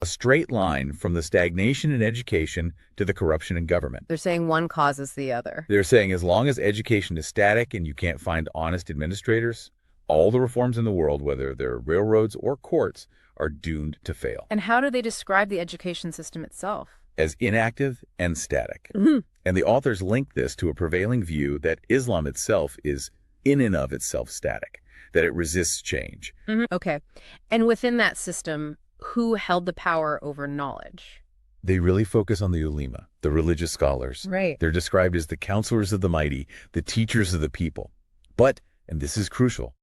A straight line from the stagnation in education to the corruption in government. They're saying one causes the other. They're saying as long as education is static and you can't find honest administrators, all the reforms in the world, whether they're railroads or courts, are doomed to fail. And how do they describe the education system itself? As inactive and static. Mm-hmm. And the authors link this to a prevailing view that Islam itself is in and of itself static, that it resists change. Mm-hmm. Okay. And within that system, who held the power over knowledge? They really focus on the ulema, the religious scholars. Right. They're described as the counselors of the mighty, the teachers of the people. But, and this is crucial,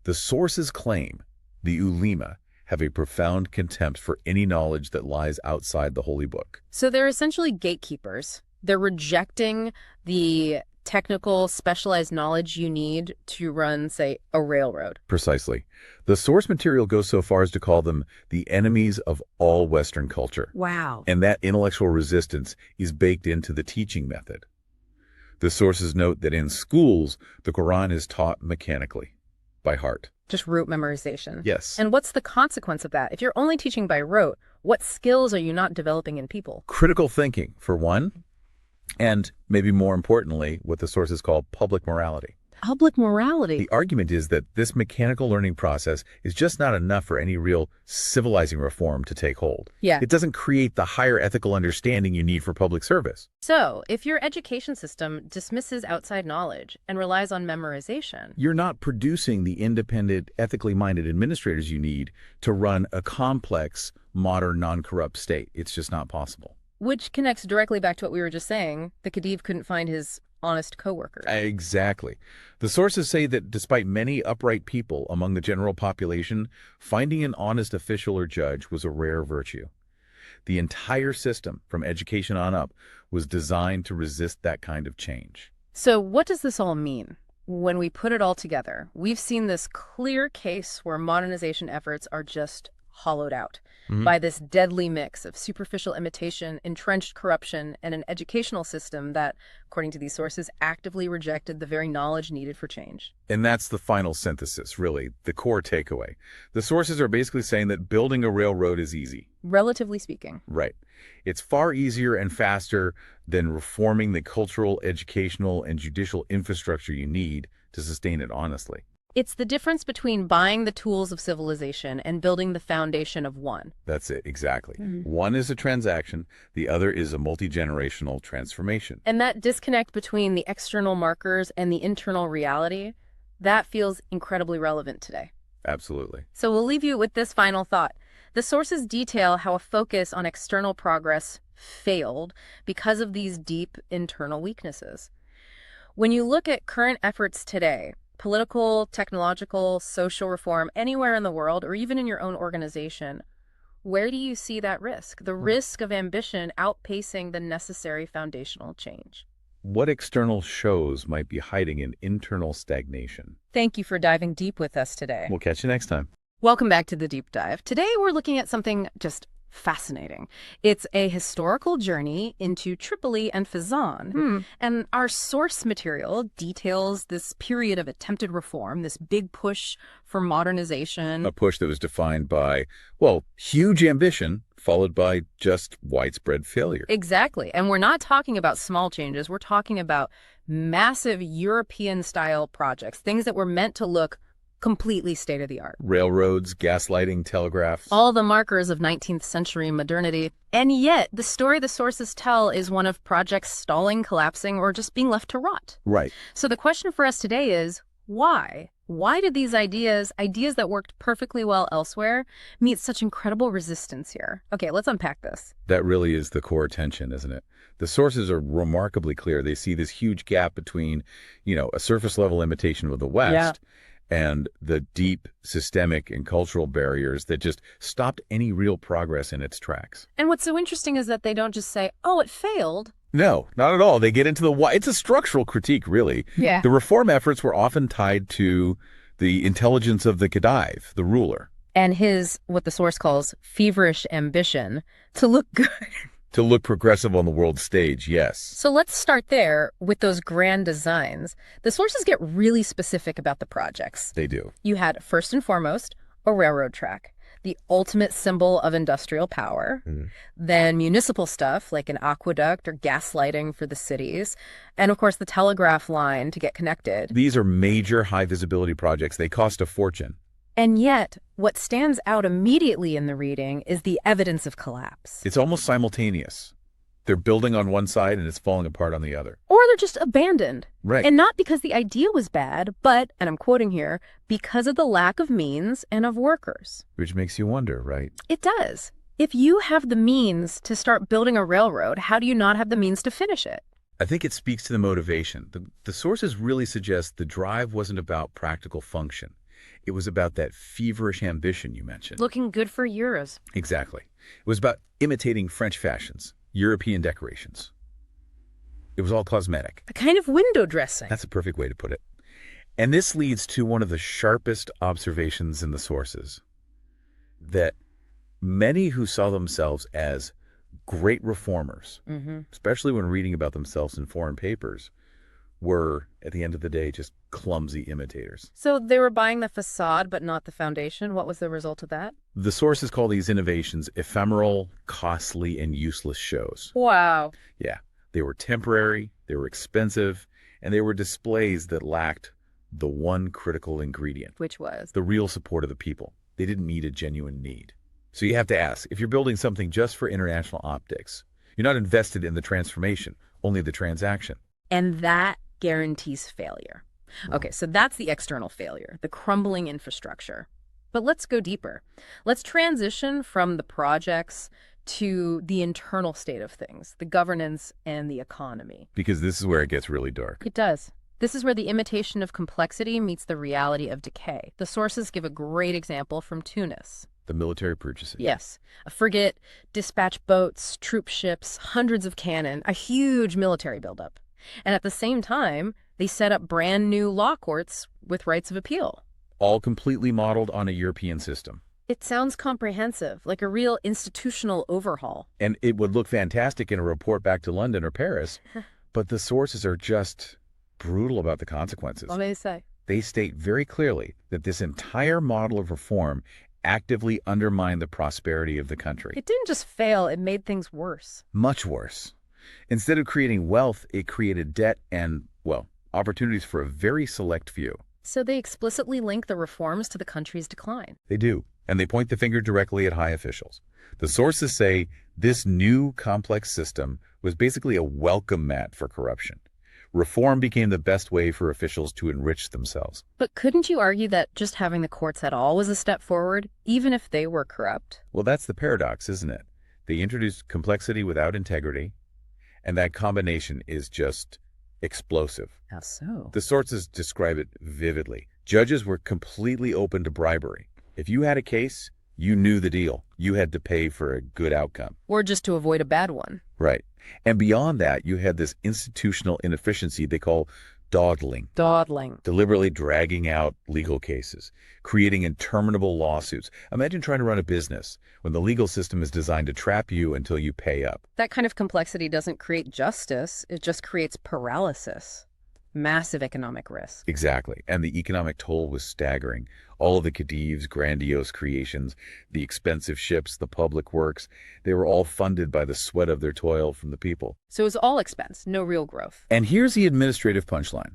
the sources claim the ulema have a profound contempt for any knowledge that lies outside the holy book. So they're essentially gatekeepers. They're rejecting the technical, specialized knowledge you need to run, say, a railroad. Precisely. The source material goes so far as to call them the enemies of all Western culture. Wow. And that intellectual resistance is baked into the teaching method. The sources note that in schools, the Quran is taught mechanically, by heart. Just rote memorization. Yes. And what's the consequence of that? If you're only teaching by rote, what skills are you not developing in people? Critical thinking, for one, and maybe more importantly, what the sources call public morality. Public morality. The argument is that this mechanical learning process is just not enough for any real civilizing reform to take hold. Yeah. It doesn't create the higher ethical understanding you need for public service. So, if your education system dismisses outside knowledge and relies on memorization, You're not producing the independent, ethically minded administrators you need to run a complex, modern, non-corrupt state. It's just not possible. which connects directly back to what we were just saying, the Khedive couldn't find his honest coworkers. Exactly. The sources say that despite many upright people among the general population, finding an honest official or judge was a rare virtue. The entire system, from education on up, was designed to resist that kind of change. So what does this all mean? When we put it all together, we've seen this clear case where modernization efforts are just hollowed out by this deadly mix of superficial imitation, entrenched corruption, and an educational system that, according to these sources, actively rejected the very knowledge needed for change. And that's the final synthesis, really, the core takeaway. The sources are basically saying that building a railroad is easy. Relatively speaking. Right. It's far easier and faster than reforming the cultural, educational, and judicial infrastructure you need to sustain it honestly. It's the difference between buying the tools of civilization and building the foundation of one. That's it, exactly. One is a transaction, the other is a multi-generational transformation. And that disconnect between the external markers and the internal reality, that feels incredibly relevant today. Absolutely. So we'll leave you with this final thought. The sources detail how a focus on external progress failed because of these deep internal weaknesses. When you look at current efforts today, political, technological, social reform, anywhere in the world, or even in your own organization, where do you see that risk? The risk of ambition outpacing the necessary foundational change. What external shows might be hiding in internal stagnation? Thank you for diving deep with us today. We'll catch you next time. Welcome back to The Deep Dive. Today we're looking at something just fascinating. It's a historical journey into Tripoli and Fezzan. And our source material details this period of attempted reform, this big push for modernization. A push that was defined by, well, huge ambition, followed by just widespread failure. Exactly. And we're not talking about small changes. We're talking about massive European-style projects, things that were meant to look completely state-of-the-art. Railroads, gaslighting, telegraphs. All the markers of 19th century modernity. And yet, the story the sources tell is one of projects stalling, collapsing, or just being left to rot. Right. So the question for us today is, why? Why did these ideas that worked perfectly well elsewhere, meet such incredible resistance here? Okay, let's unpack this. That really is the core tension, isn't it? The sources are remarkably clear. They see this huge gap between, a surface level imitation of the West and the deep systemic and cultural barriers that just stopped any real progress in its tracks. And what's so interesting is that they don't just say, oh, it failed. No, not at all. They get into the why. It's a structural critique, really. Yeah. The reform efforts were often tied to the intelligence of the Khedive, the ruler. And his, what the source calls, feverish ambition to look good. To look progressive on the world stage, yes. So let's start there with those grand designs. The sources get really specific about the projects. They do. You had, first and foremost, a railroad track. the ultimate symbol of industrial power, then municipal stuff like an aqueduct or gas lighting for the cities, and of course the telegraph line to get connected. These are major high-visibility projects. They cost a fortune. And yet, what stands out immediately in the reading is the evidence of collapse. It's almost simultaneous. They're building on one side and it's falling apart on the other. Or they're just abandoned. Right. And not because the idea was bad, but, and I'm quoting here, because of the lack of means and of workers. Which makes you wonder, right? It does. If you have the means to start building a railroad, how do you not have the means to finish it? I think it speaks to the motivation. The sources really suggest the drive wasn't about practical function. It was about that feverish ambition you mentioned. Looking good for euros. Exactly. It was about imitating French fashions, European decorations. It was all cosmetic. A kind of window dressing. That's a perfect way to put it. And this leads to one of the sharpest observations in the sources, that many who saw themselves as great reformers, especially when reading about themselves in foreign papers, were, at the end of the day, just clumsy imitators. So they were buying the facade, but not the foundation. What was the result of that? The sources call these innovations ephemeral, costly, and useless shows. Wow. Yeah, they were temporary, they were expensive, and they were displays that lacked the one critical ingredient. Which was? The real support of the people. They didn't meet a genuine need. So you have to ask, if you're building something just for international optics, you're not invested in the transformation, only the transaction. And that guarantees failure. Okay, so that's the external failure, the crumbling infrastructure. But let's go deeper. Let's transition from the projects to the internal state of things, the governance and the economy. Because this is where it gets really dark. It does. This is where the imitation of complexity meets the reality of decay. The sources give a great example from Tunis. The military purchases. Yes. A frigate, dispatch boats, troop ships, hundreds of cannon, a huge military buildup. And at the same time, they set up brand new law courts with rights of appeal. All completely modeled on a European system. It sounds comprehensive, like a real institutional overhaul. And it would look fantastic in a report back to London or Paris, but the sources are just brutal about the consequences. What do they say? They state very clearly that this entire model of reform actively undermined the prosperity of the country. It didn't just fail, it made things worse. Much worse. Instead of creating wealth, it created debt and, well, opportunities for a very select few. So they explicitly link the reforms to the country's decline. They do, and they point the finger directly at high officials. The sources say this new complex system was basically a welcome mat for corruption. Reform became the best way for officials to enrich themselves. But couldn't you argue that just having the courts at all was a step forward, even if they were corrupt? Well, that's the paradox, isn't it? They introduced complexity without integrity, and that combination is just explosive. How so? The sources describe it vividly. Judges were completely open to bribery. If you had a case, you knew the deal. You had to pay for a good outcome. Or just to avoid a bad one. Right. And beyond that, you had this institutional inefficiency they call dawdling. Dawdling. Deliberately dragging out legal cases, creating interminable lawsuits. Imagine trying to run a business when the legal system is designed to trap you until you pay up. That kind of complexity doesn't create justice, it just creates paralysis. Massive economic risk. Exactly. And the economic toll was staggering. All of the Khedive's grandiose creations, the expensive ships, the public works, they were all funded by the sweat of their toil from the people. So it was all expense, no real growth. And here's the administrative punchline.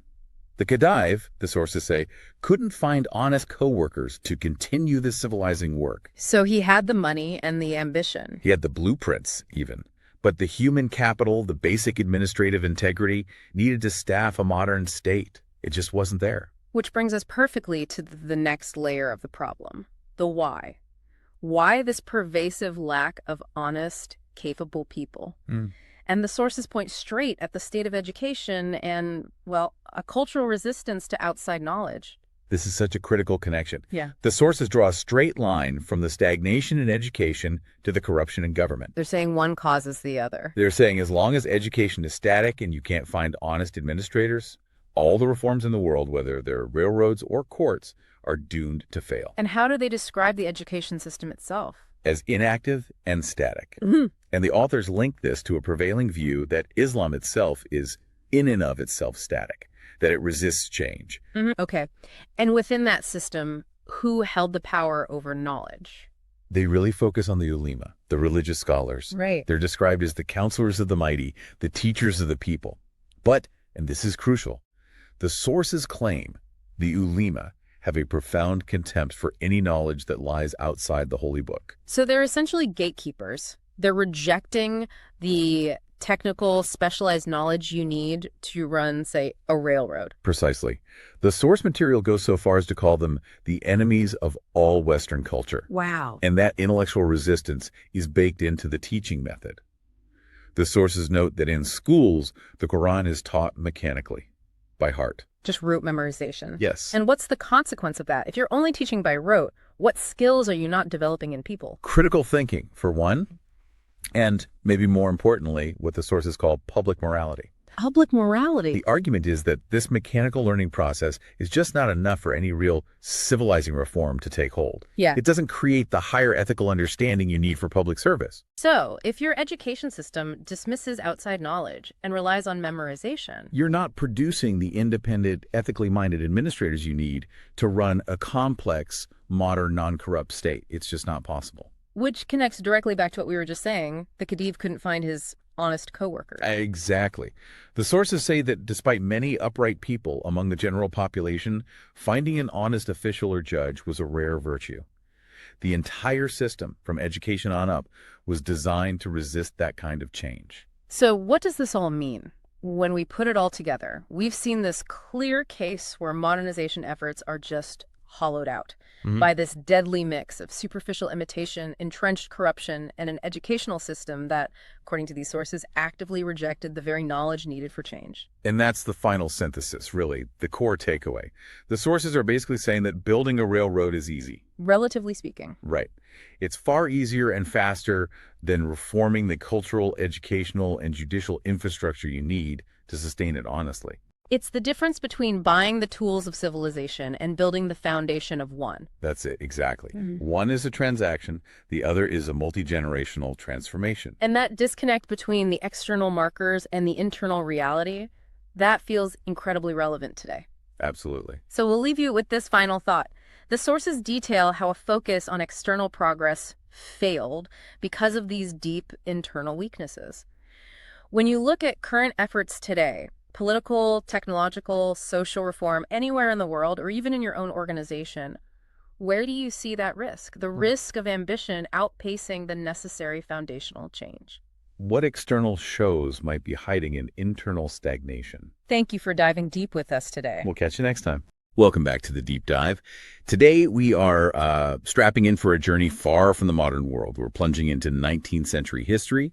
The Khedive, the sources say, couldn't find honest co-workers to continue this civilizing work. So he had the money and the ambition. He had the blueprints, even. But the human capital, the basic administrative integrity, needed to staff a modern state. It just wasn't there. Which brings us perfectly to the next layer of the problem, the why. Why this pervasive lack of honest, capable people? And the sources point straight at the state of education and, well, a cultural resistance to outside knowledge. This is such a critical connection. Yeah. The sources draw a straight line from the stagnation in education to the corruption in government. They're saying one causes the other. They're saying as long as education is static and you can't find honest administrators, all the reforms in the world, whether they're railroads or courts, are doomed to fail. And how do they describe the education system itself? As inactive and static. And the authors link this to a prevailing view that Islam itself is in and of itself static, that it resists change. Okay. And within that system, who held the power over knowledge? They really focus on the ulema, the religious scholars. Right. They're described as the counselors of the mighty, the teachers of the people. But, and this is crucial, the sources claim the ulema have a profound contempt for any knowledge that lies outside the holy book. So they're essentially gatekeepers. They're rejecting the technical, specialized knowledge you need to run, say, a railroad. Precisely. The source material goes so far as to call them the enemies of all Western culture. Wow. And that intellectual resistance is baked into the teaching method. The sources note that in schools, the Quran is taught mechanically, by heart. Just rote memorization. Yes. And what's the consequence of that? If you're only teaching by rote, what skills are you not developing in people? Critical thinking, for one, and maybe more importantly, what the sources call public morality. Public morality. The argument is that this mechanical learning process is just not enough for any real civilizing reform to take hold. Yeah. It doesn't create the higher ethical understanding you need for public service. So, if your education system dismisses outside knowledge and relies on memorization, You're not producing the independent, ethically minded administrators you need to run a complex, modern, non-corrupt state. It's just not possible. which connects directly back to what we were just saying, the Khedive couldn't find his honest coworkers. Exactly. The sources say that despite many upright people among the general population, finding an honest official or judge was a rare virtue. The entire system, from education on up, was designed to resist that kind of change. So what does this all mean? When we put it all together, we've seen this clear case where modernization efforts are just hollowed out by this deadly mix of superficial imitation, entrenched corruption, and an educational system that, according to these sources, actively rejected the very knowledge needed for change. And that's the final synthesis, really, the core takeaway. The sources are basically saying that building a railroad is easy. Relatively speaking. Right. It's far easier and faster than reforming the cultural, educational, and judicial infrastructure you need to sustain it honestly. It's the difference between buying the tools of civilization and building the foundation of one. That's it, exactly. One is a transaction, the other is a multi-generational transformation. And that disconnect between the external markers and the internal reality, that feels incredibly relevant today. Absolutely. So we'll leave you with this final thought. The sources detail how a focus on external progress failed because of these deep internal weaknesses. When you look at current efforts today, political, technological, social reform, anywhere in the world, or even in your own organization, where do you see that risk? The risk of ambition outpacing the necessary foundational change. What external shows might be hiding in internal stagnation? Thank you for diving deep with us today. We'll catch you next time. Welcome back to the Deep Dive. Today we are strapping in for a journey far from the modern world. We're plunging into 19th century history,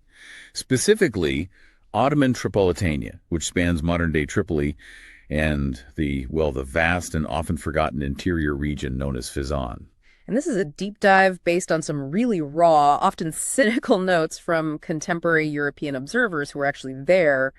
specifically Ottoman Tripolitania, which spans modern-day Tripoli and the vast and often forgotten interior region known as Fezzan. And this is a deep dive based on some really raw, often cynical notes from contemporary European observers who were actually there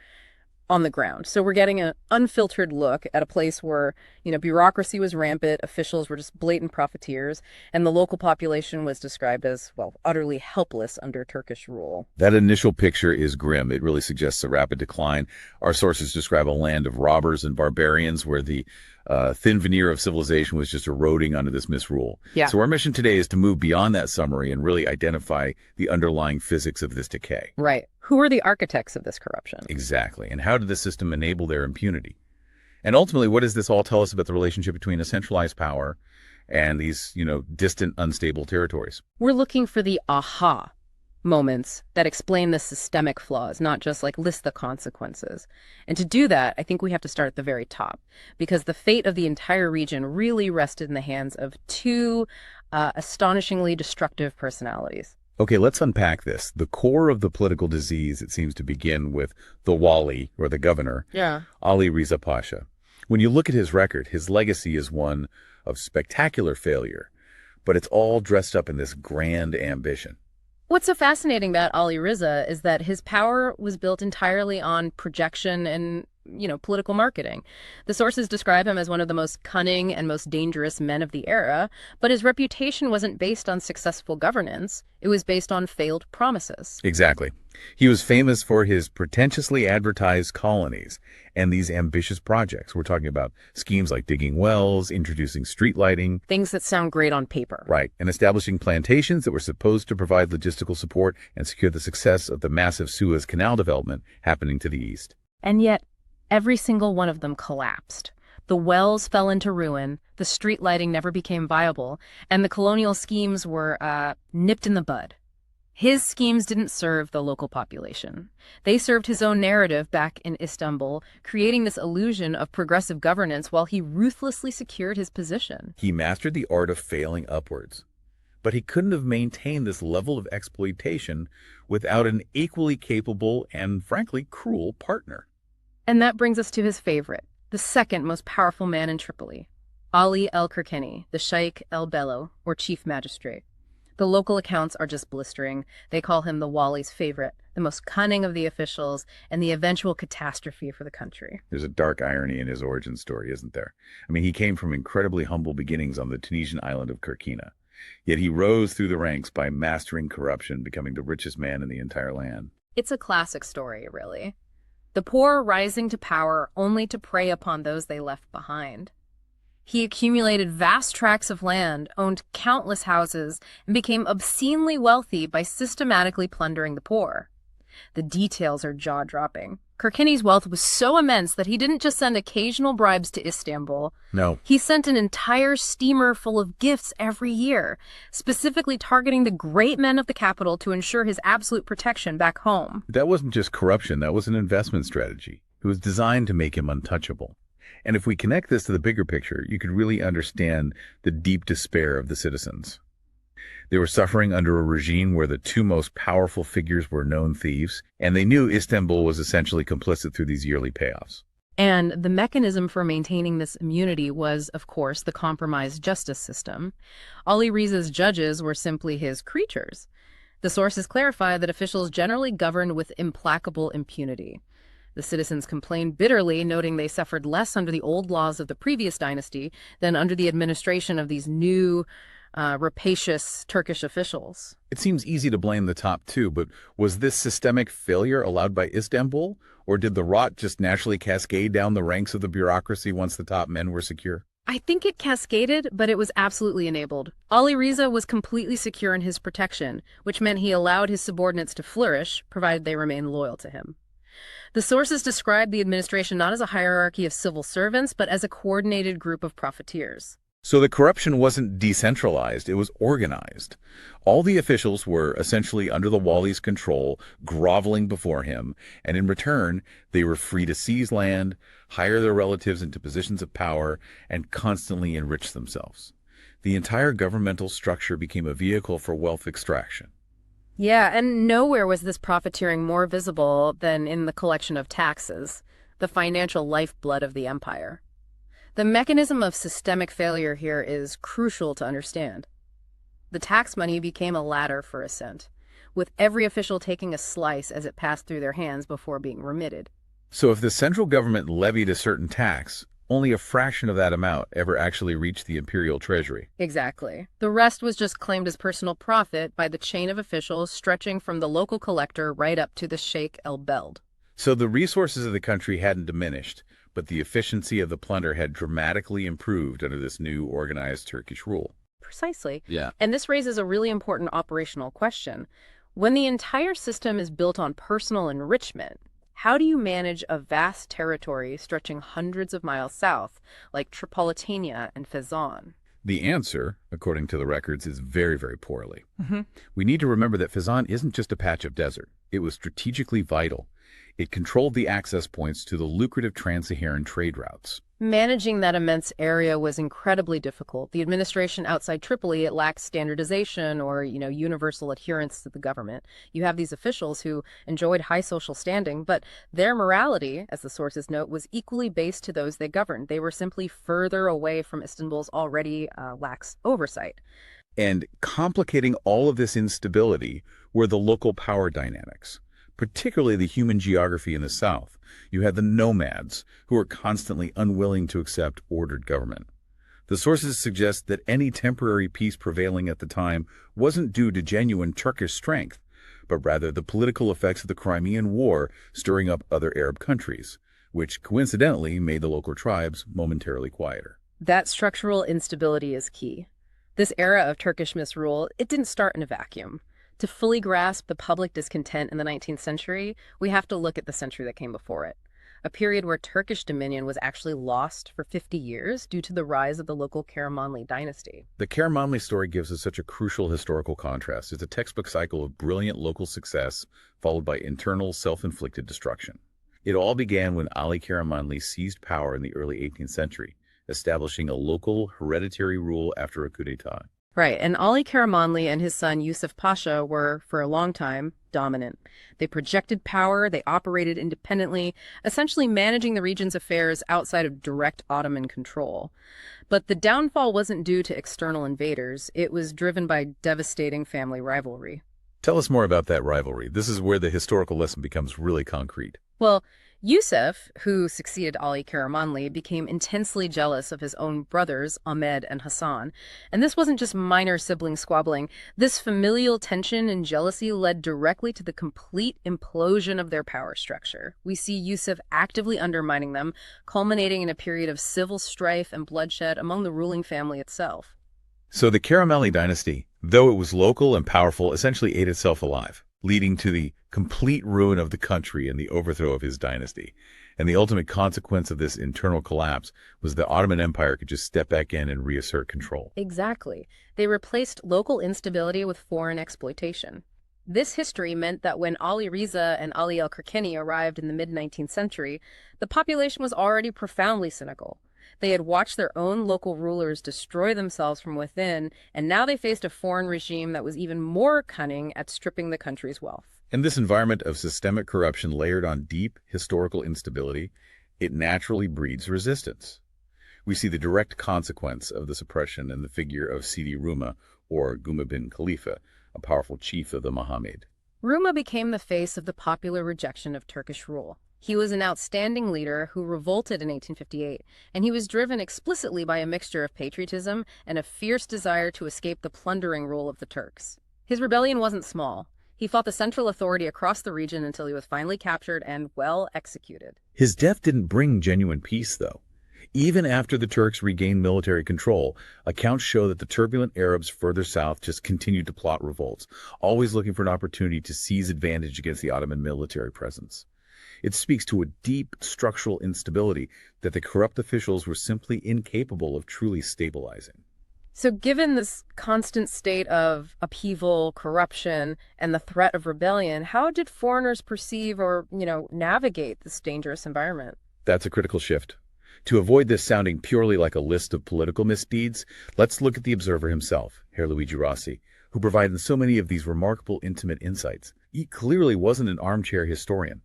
on the ground. So we're getting an unfiltered look at a place where, bureaucracy was rampant, officials were just blatant profiteers, and the local population was described as, utterly helpless under Turkish rule. That initial picture is grim. It really suggests a rapid decline. Our sources describe a land of robbers and barbarians where the thin veneer of civilization was just eroding under this misrule. Yeah. So our mission today is to move beyond that summary and really identify the underlying physics of this decay. Right. Who are the architects of this corruption? Exactly. And how did the system enable their impunity? And ultimately, what does this all tell us about the relationship between a centralized power and these, distant, unstable territories? We're looking for the aha moments that explain the systemic flaws, not just list the consequences. And to do that, I think we have to start at the very top, because the fate of the entire region really rested in the hands of two astonishingly destructive personalities. Okay, let's unpack this. The core of the political disease, it seems to begin with the Wali, or the governor, Ali Riza Pasha. When you look at his record, his legacy is one of spectacular failure, but it's all dressed up in this grand ambition. What's so fascinating about Ali Riza is that his power was built entirely on projection and political marketing. The sources describe him as one of the most cunning and most dangerous men of the era, but his reputation wasn't based on successful governance. It was based on failed promises. Exactly. He was famous for his pretentiously advertised colonies and these ambitious projects. We're talking about schemes like digging wells, introducing street lighting. Things that sound great on paper. Right, and establishing plantations that were supposed to provide logistical support and secure the success of the massive Suez Canal development happening to the east. And yet, every single one of them collapsed. The wells fell into ruin, the street lighting never became viable, and the colonial schemes were nipped in the bud. His schemes didn't serve the local population. They served his own narrative back in Istanbul, creating this illusion of progressive governance while he ruthlessly secured his position. He mastered the art of failing upwards, but he couldn't have maintained this level of exploitation without an equally capable and, frankly, cruel partner. And that brings us to his favorite, the second most powerful man in Tripoli, Ali el-Kirkeni, the Sheikh el-Bello, or chief magistrate. The local accounts are just blistering. They call him the Wali's favorite, the most cunning of the officials, and the eventual catastrophe for the country. There's a dark irony in his origin story, isn't there? I mean, he came from incredibly humble beginnings on the Tunisian island of Kirkina. Yet he rose through the ranks by mastering corruption, becoming the richest man in the entire land. It's a classic story, really. The poor rising to power only to prey upon those they left behind. He accumulated vast tracts of land, owned countless houses, and became obscenely wealthy by systematically plundering the poor. The details are jaw-dropping. Kirkeni's wealth was so immense that he didn't just send occasional bribes to Istanbul. No. He sent an entire steamer full of gifts every year, specifically targeting the great men of the capital to ensure his absolute protection back home. That wasn't just corruption, that was an investment strategy. It was designed to make him untouchable. And if we connect this to the bigger picture, you could really understand the deep despair of the citizens. They were suffering under a regime where the two most powerful figures were known thieves, and they knew Istanbul was essentially complicit through these yearly payoffs. And the mechanism for maintaining this immunity was, of course, the compromised justice system. Ali Riza's judges were simply his creatures. The sources clarify that officials generally governed with implacable impunity. The citizens complained bitterly, noting they suffered less under the old laws of the previous dynasty than under the administration of these new, rapacious Turkish officials. It seems easy to blame the top two, but was this systemic failure allowed by Istanbul, or did the rot just naturally cascade down the ranks of the bureaucracy once the top men were secure? I think it cascaded, but it was absolutely enabled. Ali Riza was completely secure in his protection, which meant he allowed his subordinates to flourish, provided they remained loyal to him. The sources describe the administration not as a hierarchy of civil servants, but as a coordinated group of profiteers. So the corruption wasn't decentralized, it was organized. All the officials were essentially under the Wali's control, groveling before him, and in return, they were free to seize land, hire their relatives into positions of power, and constantly enrich themselves. The entire governmental structure became a vehicle for wealth extraction. Yeah, and nowhere was this profiteering more visible than in the collection of taxes, the financial lifeblood of the empire. The mechanism of systemic failure here is crucial to understand. The tax money became a ladder for ascent, with every official taking a slice as it passed through their hands before being remitted. So if the central government levied a certain tax, only a fraction of that amount ever actually reached the imperial treasury. Exactly. The rest was just claimed as personal profit by the chain of officials stretching from the local collector right up to the Sheikh el-Beld. So the resources of the country hadn't diminished, but the efficiency of the plunder had dramatically improved under this new organized Turkish rule. Precisely. Yeah. And this raises a really important operational question. When the entire system is built on personal enrichment, how do you manage a vast territory stretching hundreds of miles south, like Tripolitania and Fezzan? The answer, according to the records, is very, very poorly. We need to remember that Fezzan isn't just a patch of desert. It was strategically vital. It controlled the access points to the lucrative trans-Saharan trade routes. Managing that immense area was incredibly difficult. The administration outside Tripoli, it lacked standardization or, universal adherence to the government. You have these officials who enjoyed high social standing, but their morality, as the sources note, was equally based to those they governed. They were simply further away from Istanbul's already lax oversight. And complicating all of this instability were the local power dynamics. particularly the human geography in the south. You had the nomads, who were constantly unwilling to accept ordered government. The sources suggest that any temporary peace prevailing at the time wasn't due to genuine Turkish strength, but rather the political effects of the Crimean War stirring up other Arab countries, which coincidentally made the local tribes momentarily quieter. That structural instability is key. This era of Turkish misrule, it didn't start in a vacuum. To fully grasp the public discontent in the 19th century, we have to look at the century that came before it, a period where Turkish dominion was actually lost for 50 years due to the rise of the local Karamanli dynasty. The Karamanli story gives us such a crucial historical contrast. It's a textbook cycle of brilliant local success followed by internal self-inflicted destruction. It all began when Ali Karamanli seized power in the early 18th century, establishing a local hereditary rule after a coup d'etat. Right, and Ali Karamanli and his son Yusuf Pasha were, for a long time, dominant. They projected power, they operated independently, essentially managing the region's affairs outside of direct Ottoman control. But the downfall wasn't due to external invaders, it was driven by devastating family rivalry. Tell us more about that rivalry. This is where the historical lesson becomes really concrete. Well, Yusuf, who succeeded Ali Karamanli, became intensely jealous of his own brothers, Ahmed and Hassan. And this wasn't just minor sibling squabbling. This familial tension and jealousy led directly to the complete implosion of their power structure. We see Yusuf actively undermining them, culminating in a period of civil strife and bloodshed among the ruling family itself. So the Karamanli dynasty, though it was local and powerful, essentially ate itself alive, leading to the complete ruin of the country and the overthrow of his dynasty. And the ultimate consequence of this internal collapse was the Ottoman Empire could just step back in and reassert control. Exactly. They replaced local instability with foreign exploitation. This history meant that when Ali Riza and Ali al-Kirkeni arrived in the mid-19th century, the population was already profoundly cynical. They had watched their own local rulers destroy themselves from within, and now they faced a foreign regime that was even more cunning at stripping the country's wealth. In this environment of systemic corruption layered on deep historical instability, it naturally breeds resistance. We see the direct consequence of the suppression in the figure of Sidi Ruma, or Guma bin Khalifa, a powerful chief of the Mohammed. Ruma became the face of the popular rejection of Turkish rule. He was an outstanding leader who revolted in 1858, and he was driven explicitly by a mixture of patriotism and a fierce desire to escape the plundering rule of the Turks. His rebellion wasn't small. He fought the central authority across the region until he was finally captured and well executed. His death didn't bring genuine peace, though. Even after the Turks regained military control, accounts show that the turbulent Arabs further south just continued to plot revolts, always looking for an opportunity to seize advantage against the Ottoman military presence. It speaks to a deep structural instability that the corrupt officials were simply incapable of truly stabilizing. So given this constant state of upheaval, corruption, and the threat of rebellion, how did foreigners perceive or, navigate this dangerous environment? That's a critical shift. To avoid this sounding purely like a list of political misdeeds, let's look at the observer himself, Herr Luigi Rossi, who provided so many of these remarkable intimate insights. He clearly wasn't an armchair historian.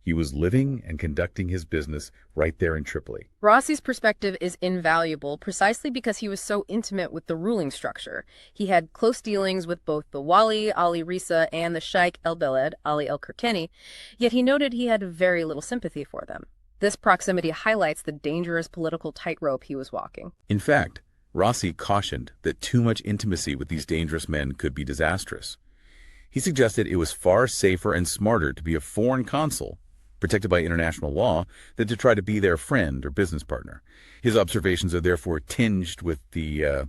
He was living and conducting his business right there in Tripoli. Rossi's perspective is invaluable precisely because he was so intimate with the ruling structure. He had close dealings with both the Wali, Ali Risa, and the Sheikh el-Beled, Ali al-Kirkeni, yet he noted he had very little sympathy for them. This proximity highlights the dangerous political tightrope he was walking. In fact, Rossi cautioned that too much intimacy with these dangerous men could be disastrous. He suggested it was far safer and smarter to be a foreign consul, protected by international law, than to try to be their friend or business partner. His observations are therefore tinged with the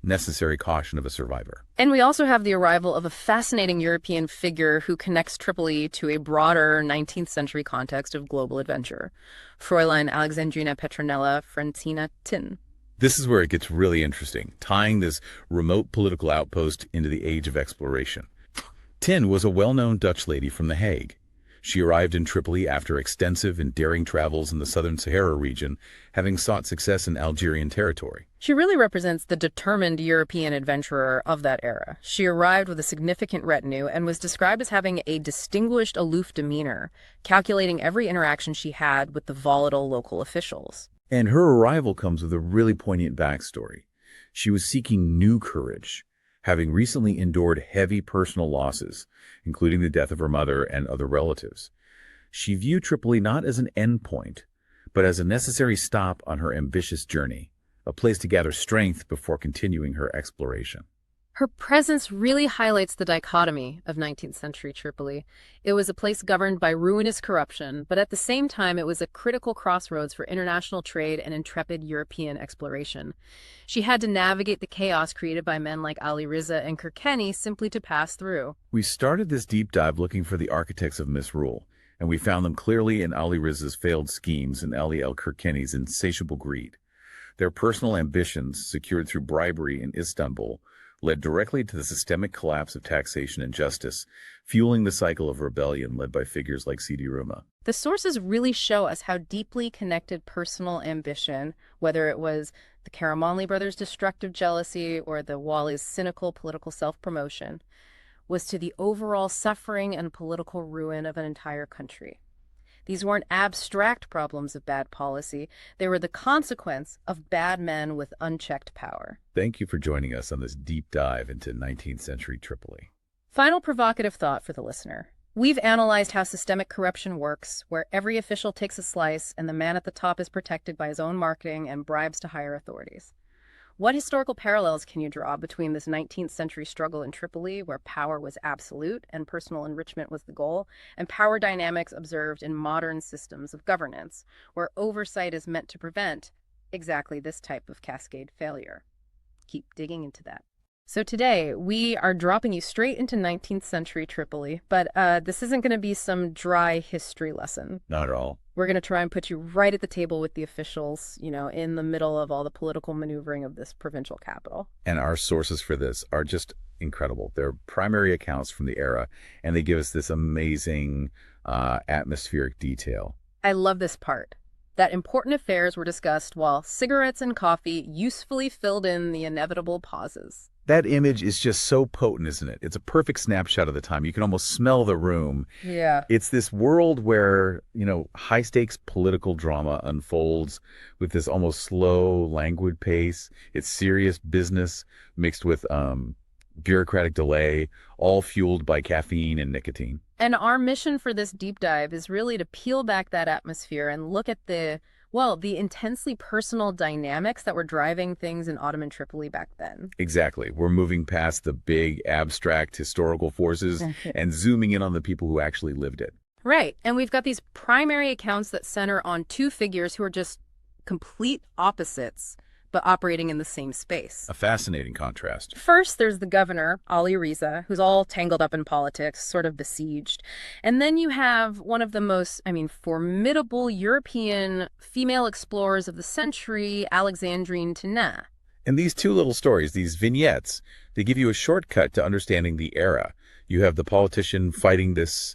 necessary caution of a survivor. And we also have the arrival of a fascinating European figure who connects Tripoli to a broader 19th century context of global adventure, Fräulein Alexandrina Petronella Francina Tin. This is where it gets really interesting, tying this remote political outpost into the age of exploration. Tin was a well-known Dutch lady from The Hague. She arrived in Tripoli after extensive and daring travels in the southern Sahara region, having sought success in Algerian territory. She really represents the determined European adventurer of that era. She arrived with a significant retinue and was described as having a distinguished, aloof demeanor, calculating every interaction she had with the volatile local officials. And her arrival comes with a really poignant backstory. She was seeking new courage, having recently endured heavy personal losses, including the death of her mother and other relatives. She viewed Tripoli not as an endpoint, but as a necessary stop on her ambitious journey, a place to gather strength before continuing her exploration. Her presence really highlights the dichotomy of 19th century Tripoli. It was a place governed by ruinous corruption, but at the same time it was a critical crossroads for international trade and intrepid European exploration. She had to navigate the chaos created by men like Ali Riza and Kirkeni simply to pass through. We started this deep dive looking for the architects of misrule, and we found them clearly in Ali Riza's failed schemes and Ali el-Kirkeni's insatiable greed. Their personal ambitions, secured through bribery in Istanbul, led directly to the systemic collapse of taxation and justice, fueling the cycle of rebellion led by figures like Sidi Ruma. The sources really show us how deeply connected personal ambition, whether it was the Karamanli brothers' destructive jealousy or the Wali's cynical political self-promotion, was to the overall suffering and political ruin of an entire country. These weren't abstract problems of bad policy. They were the consequence of bad men with unchecked power. Thank you for joining us on this deep dive into 19th century Tripoli. Final provocative thought for the listener. We've analyzed how systemic corruption works, where every official takes a slice and the man at the top is protected by his own marketing and bribes to higher authorities. What historical parallels can you draw between this 19th century struggle in Tripoli, where power was absolute and personal enrichment was the goal, and power dynamics observed in modern systems of governance, where oversight is meant to prevent exactly this type of cascade failure? Keep digging into that. So today, we are dropping you straight into 19th century Tripoli, but this isn't going to be some dry history lesson. Not at all. We're going to try and put you right at the table with the officials, in the middle of all the political maneuvering of this provincial capital. And our sources for this are just incredible. They're primary accounts from the era, and they give us this amazing atmospheric detail. I love this part. That important affairs were discussed while cigarettes and coffee usefully filled in the inevitable pauses. That image is just so potent, isn't it? It's a perfect snapshot of the time. You can almost smell the room. Yeah. It's this world where, high-stakes political drama unfolds with this almost slow, languid pace. It's serious business mixed with bureaucratic delay, all fueled by caffeine and nicotine. And our mission for this deep dive is really to peel back that atmosphere and look at the intensely personal dynamics that were driving things in Ottoman Tripoli back then. Exactly. We're moving past the big, abstract historical forces and zooming in on the people who actually lived it. Right. And we've got these primary accounts that center on two figures who are just complete opposites, but operating in the same space. A fascinating contrast. First, there's the governor, Ali Riza, who's all tangled up in politics, sort of besieged. And then you have one of the most, formidable European female explorers of the century, Alexandrine Tennant. And these two little stories, these vignettes, they give you a shortcut to understanding the era. You have the politician fighting this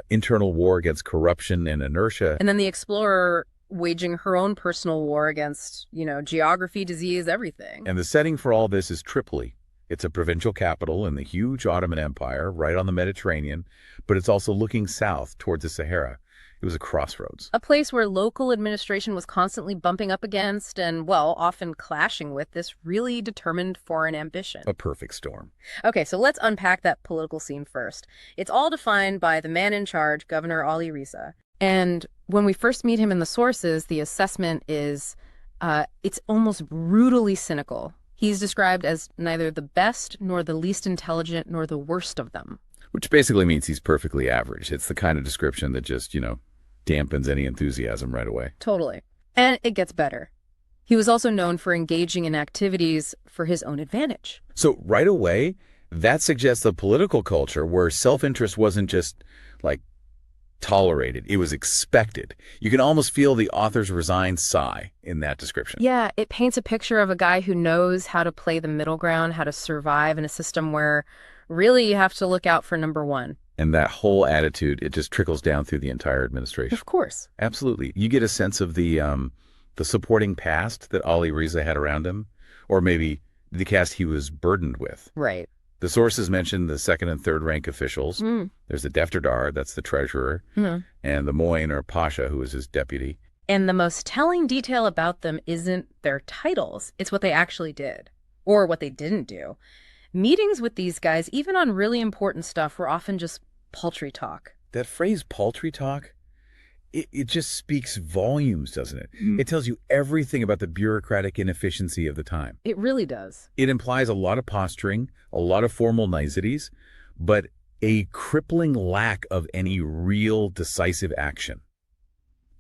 internal war against corruption and inertia. And then the explorer waging her own personal war against, geography, disease, everything. And the setting for all this is Tripoli. It's a provincial capital in the huge Ottoman Empire, right on the Mediterranean, but it's also looking south towards the Sahara. It was a crossroads. A place where local administration was constantly bumping up against and, often clashing with this really determined foreign ambition. A perfect storm. Okay, so let's unpack that political scene first. It's all defined by the man in charge, Governor Ali Riza. And when we first meet him in the sources, the assessment is it's almost brutally cynical. He's described as neither the best nor the least intelligent nor the worst of them. Which basically means he's perfectly average. It's the kind of description that just, dampens any enthusiasm right away. Totally. And it gets better. He was also known for engaging in activities for his own advantage. So right away, that suggests a political culture where self-interest wasn't just tolerated. It was expected. You can almost feel the author's resigned sigh in that description. Yeah, it paints a picture of a guy who knows how to play the middle ground, how to survive in a system where really you have to look out for number one. And that whole attitude, it just trickles down through the entire administration. Of course. Absolutely. You get a sense of the supporting past that Ali Riza had around him, or maybe the cast he was burdened with. Right. The sources mention the second and third rank officials. There's the Defterdar, that's the treasurer, and the Moin or Pasha, who was his deputy. And the most telling detail about them isn't their titles. It's what they actually did, or what they didn't do. Meetings with these guys, even on really important stuff, were often just paltry talk. That phrase paltry talk, it just speaks volumes, doesn't it? It tells you everything about the bureaucratic inefficiency of the time. It really does. It implies a lot of posturing, a lot of formal niceties, but a crippling lack of any real decisive action.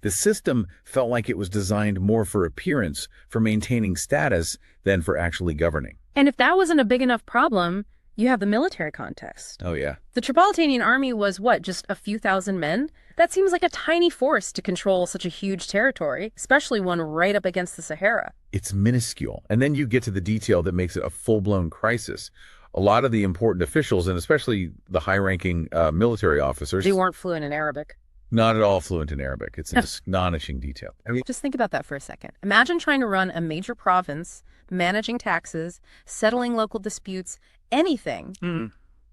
The system felt like it was designed more for appearance, for maintaining status, than for actually governing. And if that wasn't a big enough problem, you have the military context. Oh, yeah. The Tripolitanian army was, what, just a few thousand men? That seems like a tiny force to control such a huge territory, especially one right up against the Sahara. It's minuscule. And then you get to the detail that makes it a full-blown crisis. A lot of the important officials, and especially the high-ranking military officers, They weren't fluent in Arabic. not at all fluent in Arabic. It's an astonishing detail. I mean, Just think about that for a second. Imagine trying to run a major province, managing taxes, settling local disputes, anything,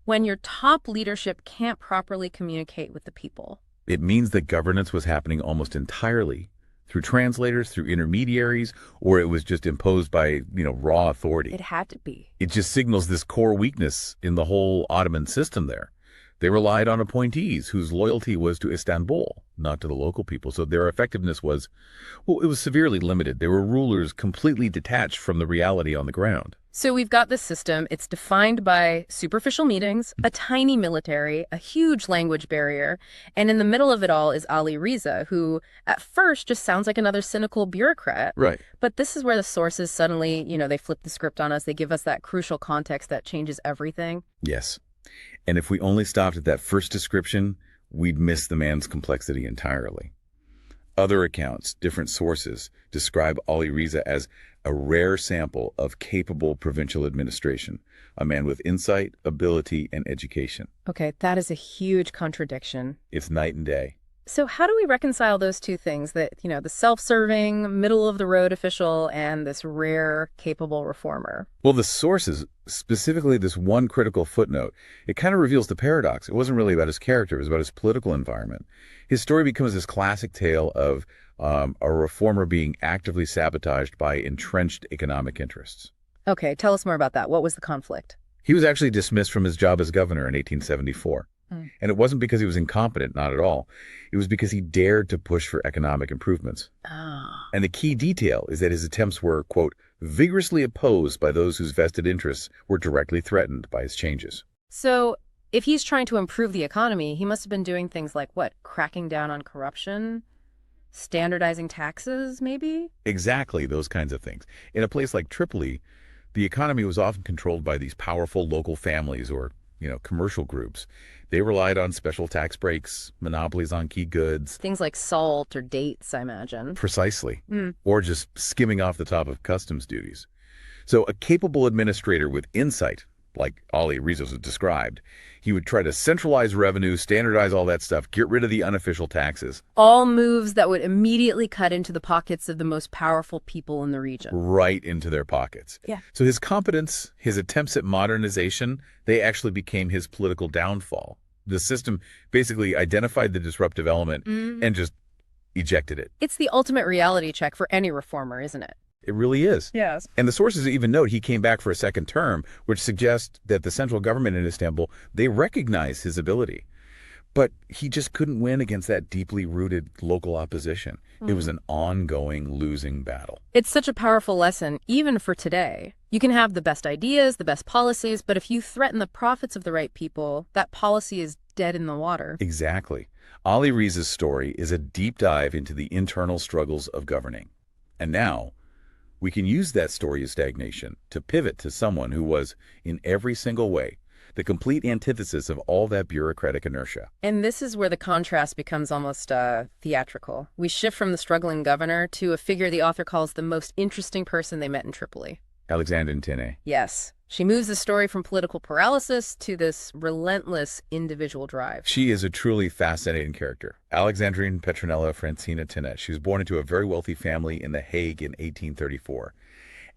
when your top leadership can't properly communicate with the people. it means that governance was happening almost entirely through translators, through intermediaries, or it was just imposed by, raw authority. It had to be. It just signals this core weakness in the whole Ottoman system there. They relied on appointees whose loyalty was to Istanbul, not to the local people. So their effectiveness was, it was severely limited. They were rulers completely detached from the reality on the ground. So we've got this system. It's defined by superficial meetings, a tiny military, a huge language barrier, and in the middle of it all is Ali Riza, who at first just sounds like another cynical bureaucrat. Right. But this is where the sources suddenly, they flip the script on us. They give us that crucial context that changes everything. Yes. And if we only stopped at that first description, we'd miss the man's complexity entirely. Other accounts, different sources, describe Ali Riza as a rare sample of capable provincial administration, a man with insight, ability, and education. Okay, that is a huge contradiction. It's night and day. So how do we reconcile those two things, that, the self-serving, middle-of-the-road official and this rare, capable reformer? Well, the sources, specifically this one critical footnote, it kind of reveals the paradox. It wasn't really about his character, it was about his political environment. His story becomes this classic tale of a reformer being actively sabotaged by entrenched economic interests. Okay, tell us more about that. What was the conflict? He was actually dismissed from his job as governor in 1874. And it wasn't because he was incompetent, not at all. It was because he dared to push for economic improvements. Ah. And the key detail is that his attempts were, quote, vigorously opposed by those whose vested interests were directly threatened by his changes. So if he's trying to improve the economy, he must have been doing things like what? Cracking down on corruption? Standardizing taxes, maybe? Exactly, those kinds of things. In a place like Tripoli, the economy was often controlled by these powerful local families or, commercial groups. They relied on special tax breaks, monopolies on key goods. Things like salt or dates, I imagine. Precisely. Or just skimming off the top of customs duties. So a capable administrator with insight, like Ali Riza was described, he would try to centralize revenue, standardize all that stuff, get rid of the unofficial taxes. All moves that would immediately cut into the pockets of the most powerful people in the region. Right into their pockets. Yeah. So his competence, his attempts at modernization, they actually became his political downfall. The system basically identified the disruptive element and just ejected it. It's the ultimate reality check for any reformer, isn't it? It really is. Yes. And the sources even note he came back for a second term, which suggests that the central government in Istanbul, they recognize his ability. But he just couldn't win against that deeply rooted local opposition. It was an ongoing losing battle. It's such a powerful lesson, even for today. You can have the best ideas, the best policies, but if you threaten the profits of the right people, that policy is dead in the water. Exactly. Ali Riza's story is a deep dive into the internal struggles of governing. And now, we can use that story of stagnation to pivot to someone who was, in every single way, the complete antithesis of all that bureaucratic inertia. And this is where the contrast becomes almost theatrical. We shift from the struggling governor to a figure the author calls the most interesting person they met in Tripoli. Alexandrine Tiné. Yes. She moves the story from political paralysis to this relentless individual drive. She is a truly fascinating character. Alexandrine Petronella Francina Tiné. She was born into a very wealthy family in The Hague in 1834.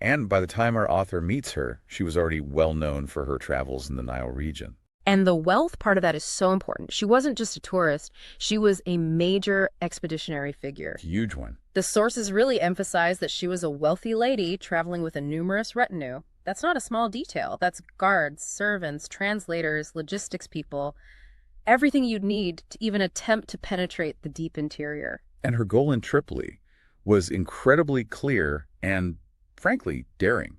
And by the time our author meets her, she was already well known for her travels in the Nile region. And the wealth part of that is so important. She wasn't just a tourist. She was a major expeditionary figure. Huge one. The sources really emphasize that she was a wealthy lady traveling with a numerous retinue. That's not a small detail. That's guards, servants, translators, logistics people, everything you'd need to even attempt to penetrate the deep interior. And her goal in Tripoli was incredibly clear and, frankly, daring.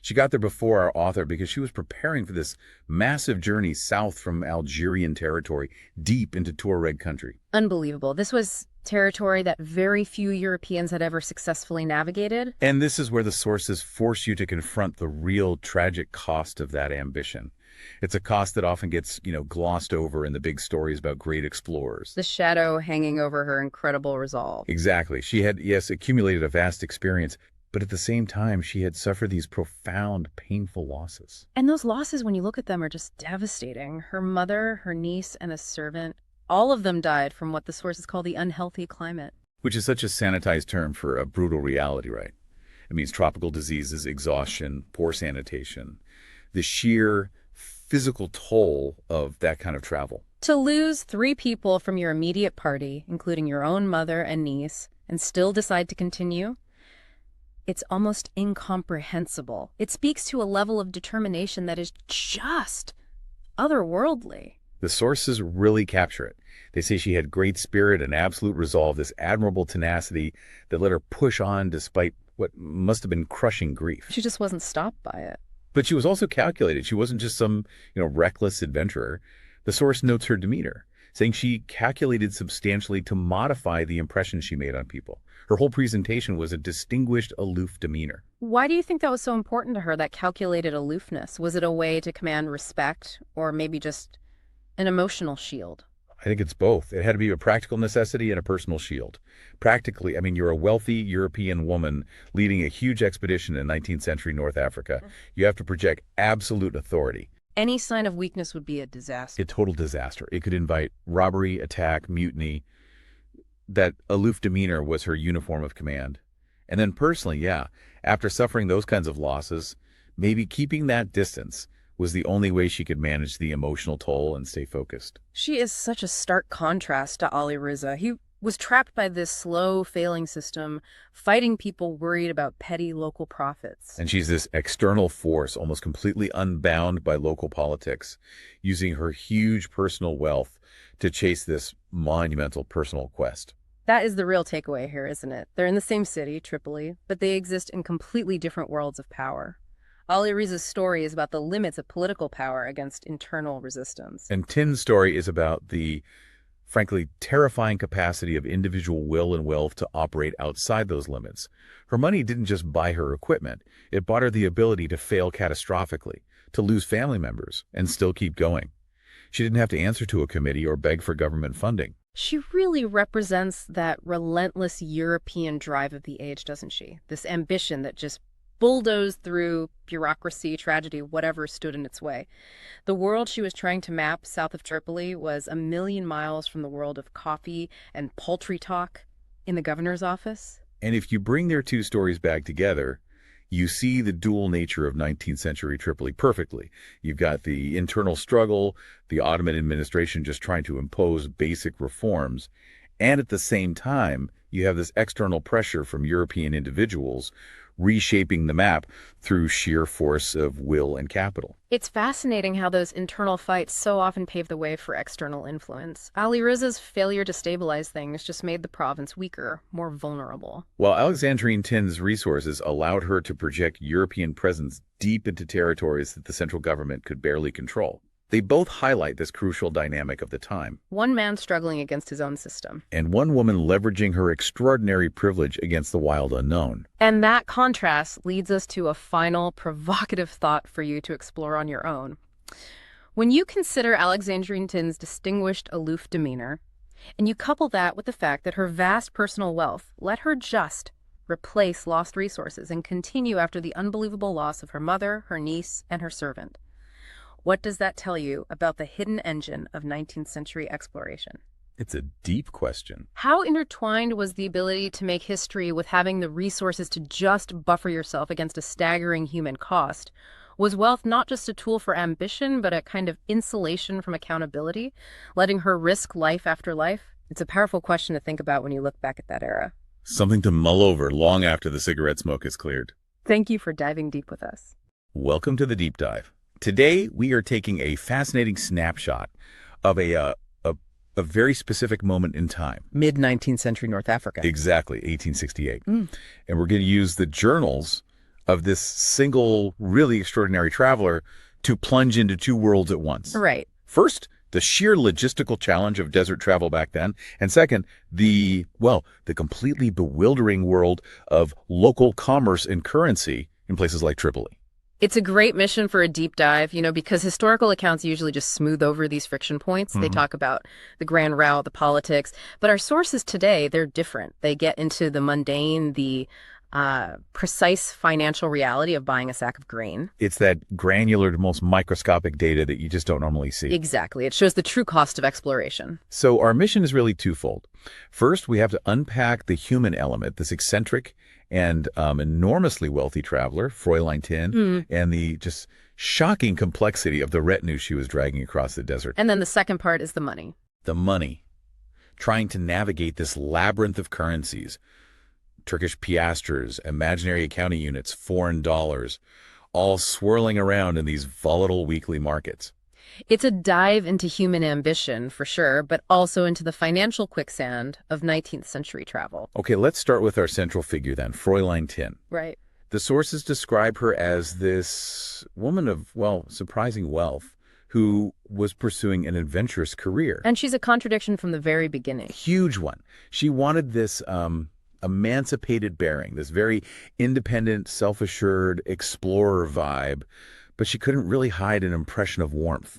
She got there before our author because she was preparing for this massive journey south from Algerian territory, deep into Tuareg country. Unbelievable. This was territory that very few Europeans had ever successfully navigated. And this is where the sources force you to confront the real tragic cost of that ambition. It's a cost that often gets, glossed over in the big stories about great explorers. The shadow hanging over her incredible resolve. Exactly. She had, yes, accumulated a vast experience, but at the same time, she had suffered these profound, painful losses. And those losses, when you look at them, are just devastating. Her mother, her niece, and a servant, all of them died from what the sources call the unhealthy climate. Which is such a sanitized term for a brutal reality, right? It means tropical diseases, exhaustion, poor sanitation, the sheer physical toll of that kind of travel. To lose 3 people from your immediate party, including your own mother and niece, and still decide to continue, it's almost incomprehensible. It speaks to a level of determination that is just otherworldly. The sources really capture it. They say she had great spirit and absolute resolve, this admirable tenacity that let her push on despite what must have been crushing grief. She just wasn't stopped by it. But she was also calculated. She wasn't just some, reckless adventurer. The source notes her demeanor, saying she calculated substantially to modify the impression she made on people. Her whole presentation was a distinguished, aloof demeanor. Why do you think that was so important to her, that calculated aloofness? Was it a way to command respect, or maybe just an emotional shield? I think it's both. It had to be a practical necessity and a personal shield. Practically, you're a wealthy European woman leading a huge expedition in 19th century North Africa. You have to project absolute authority. Any sign of weakness would be a disaster. A total disaster. It could invite robbery, attack, mutiny. That aloof demeanor was her uniform of command. And then personally, yeah, after suffering those kinds of losses, maybe keeping that distance was the only way she could manage the emotional toll and stay focused. She is such a stark contrast to Ali Riza. He was trapped by this slow failing system, fighting people worried about petty local profits. And she's this external force, almost completely unbound by local politics, using her huge personal wealth to chase this monumental personal quest. That is the real takeaway here, isn't it? They're in the same city, Tripoli, but they exist in completely different worlds of power. Ali Riza's story is about the limits of political power against internal resistance. And Tin's story is about the, frankly, terrifying capacity of individual will and wealth to operate outside those limits. Her money didn't just buy her equipment. It bought her the ability to fail catastrophically, to lose family members, and still keep going. She didn't have to answer to a committee or beg for government funding. She really represents that relentless European drive of the age, doesn't she? This ambition that just bulldozed through bureaucracy, tragedy, whatever stood in its way. The world she was trying to map south of Tripoli was a million miles from the world of coffee and poultry talk in the governor's office. And if you bring their two stories back together, you see the dual nature of 19th century Tripoli perfectly. You've got the internal struggle, the Ottoman administration just trying to impose basic reforms, and at the same time, you have this external pressure from European individuals reshaping the map through sheer force of will and capital. It's fascinating how those internal fights so often pave the way for external influence. Ali Riza's failure to stabilize things just made the province weaker, more vulnerable. While Alexandrine Tin's resources allowed her to project European presence deep into territories that the central government could barely control. They both highlight this crucial dynamic of the time. One man struggling against his own system. And one woman leveraging her extraordinary privilege against the wild unknown. And that contrast leads us to a final provocative thought for you to explore on your own. When you consider Alexandrine Tin's distinguished, aloof demeanor, and you couple that with the fact that her vast personal wealth let her just replace lost resources and continue after the unbelievable loss of her mother, her niece, and her servant, what does that tell you about the hidden engine of 19th century exploration? It's a deep question. How intertwined was the ability to make history with having the resources to just buffer yourself against a staggering human cost? Was wealth not just a tool for ambition, but a kind of insulation from accountability, letting her risk life after life? It's a powerful question to think about when you look back at that era. Something to mull over long after the cigarette smoke is cleared. Thank you for diving deep with us. Welcome to the deep dive. Today, we are taking a fascinating snapshot of a very specific moment in time. Mid-19th century North Africa. Exactly, 1868. And we're going to use the journals of this single, really extraordinary traveler to plunge into two worlds at once. Right. First, the sheer logistical challenge of desert travel back then. And second, the completely bewildering world of local commerce and currency in places like Tripoli. It's a great mission for a deep dive, because historical accounts usually just smooth over these friction points. They talk about the grand route, the politics. But our sources today, they're different. They get into the mundane, the precise financial reality of buying a sack of grain. It's that granular, most microscopic data that you just don't normally see. Exactly. It shows the true cost of exploration. So our mission is really twofold. First, we have to unpack the human element, this eccentric and enormously wealthy traveler, Fräulein Tin, and the just shocking complexity of the retinue she was dragging across the desert. And then the second part is the money. The money. Trying to navigate this labyrinth of currencies, Turkish piastres, imaginary accounting units, foreign dollars, all swirling around in these volatile weekly markets. It's a dive into human ambition, for sure, but also into the financial quicksand of 19th century travel. Okay, let's start with our central figure then, Fräulein Tin. Right. The sources describe her as this woman of, surprising wealth who was pursuing an adventurous career. And she's a contradiction from the very beginning. Huge one. She wanted this emancipated bearing, this very independent, self-assured explorer vibe, but she couldn't really hide an impression of warmth.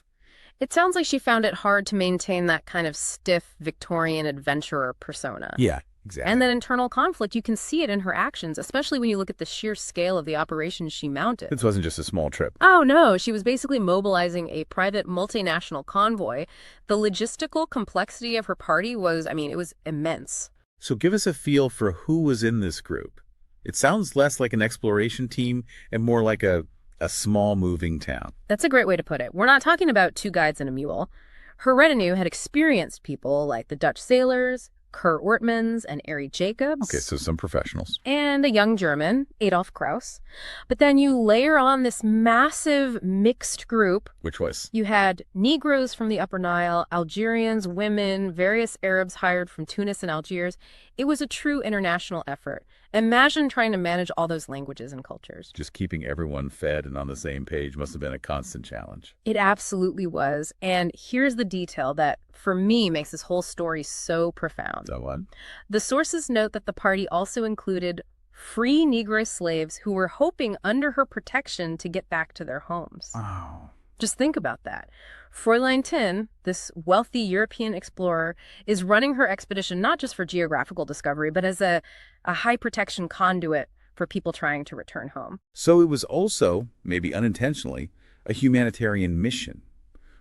It sounds like she found it hard to maintain that kind of stiff Victorian adventurer persona. Yeah, exactly. And that internal conflict, you can see it in her actions, especially when you look at the sheer scale of the operations she mounted. This wasn't just a small trip. Oh, no. She was basically mobilizing a private multinational convoy. The logistical complexity of her party was, it was immense. So give us a feel for who was in this group. It sounds less like an exploration team and more like a small moving town. That's a great way to put it. We're not talking about two guides and a mule. Her retinue had experienced people like the Dutch sailors, Kurt Ortmans and Ari Jacobs. Okay, so some professionals. And a young German, Adolf Kraus. But then you layer on this massive mixed group. Which was? You had Negroes from the Upper Nile, Algerians, women, various Arabs hired from Tunis and Algiers. It was a true international effort. Imagine trying to manage all those languages and cultures. Just keeping everyone fed and on the same page must have been a constant challenge. It absolutely was. And here's the detail that, for me, makes this whole story so profound. So what? The sources note that the party also included free Negro slaves who were hoping under her protection to get back to their homes. Oh. Just think about that. Fräulein Tin, this wealthy European explorer, is running her expedition not just for geographical discovery, but as a high protection conduit for people trying to return home. So it was also, maybe unintentionally, a humanitarian mission,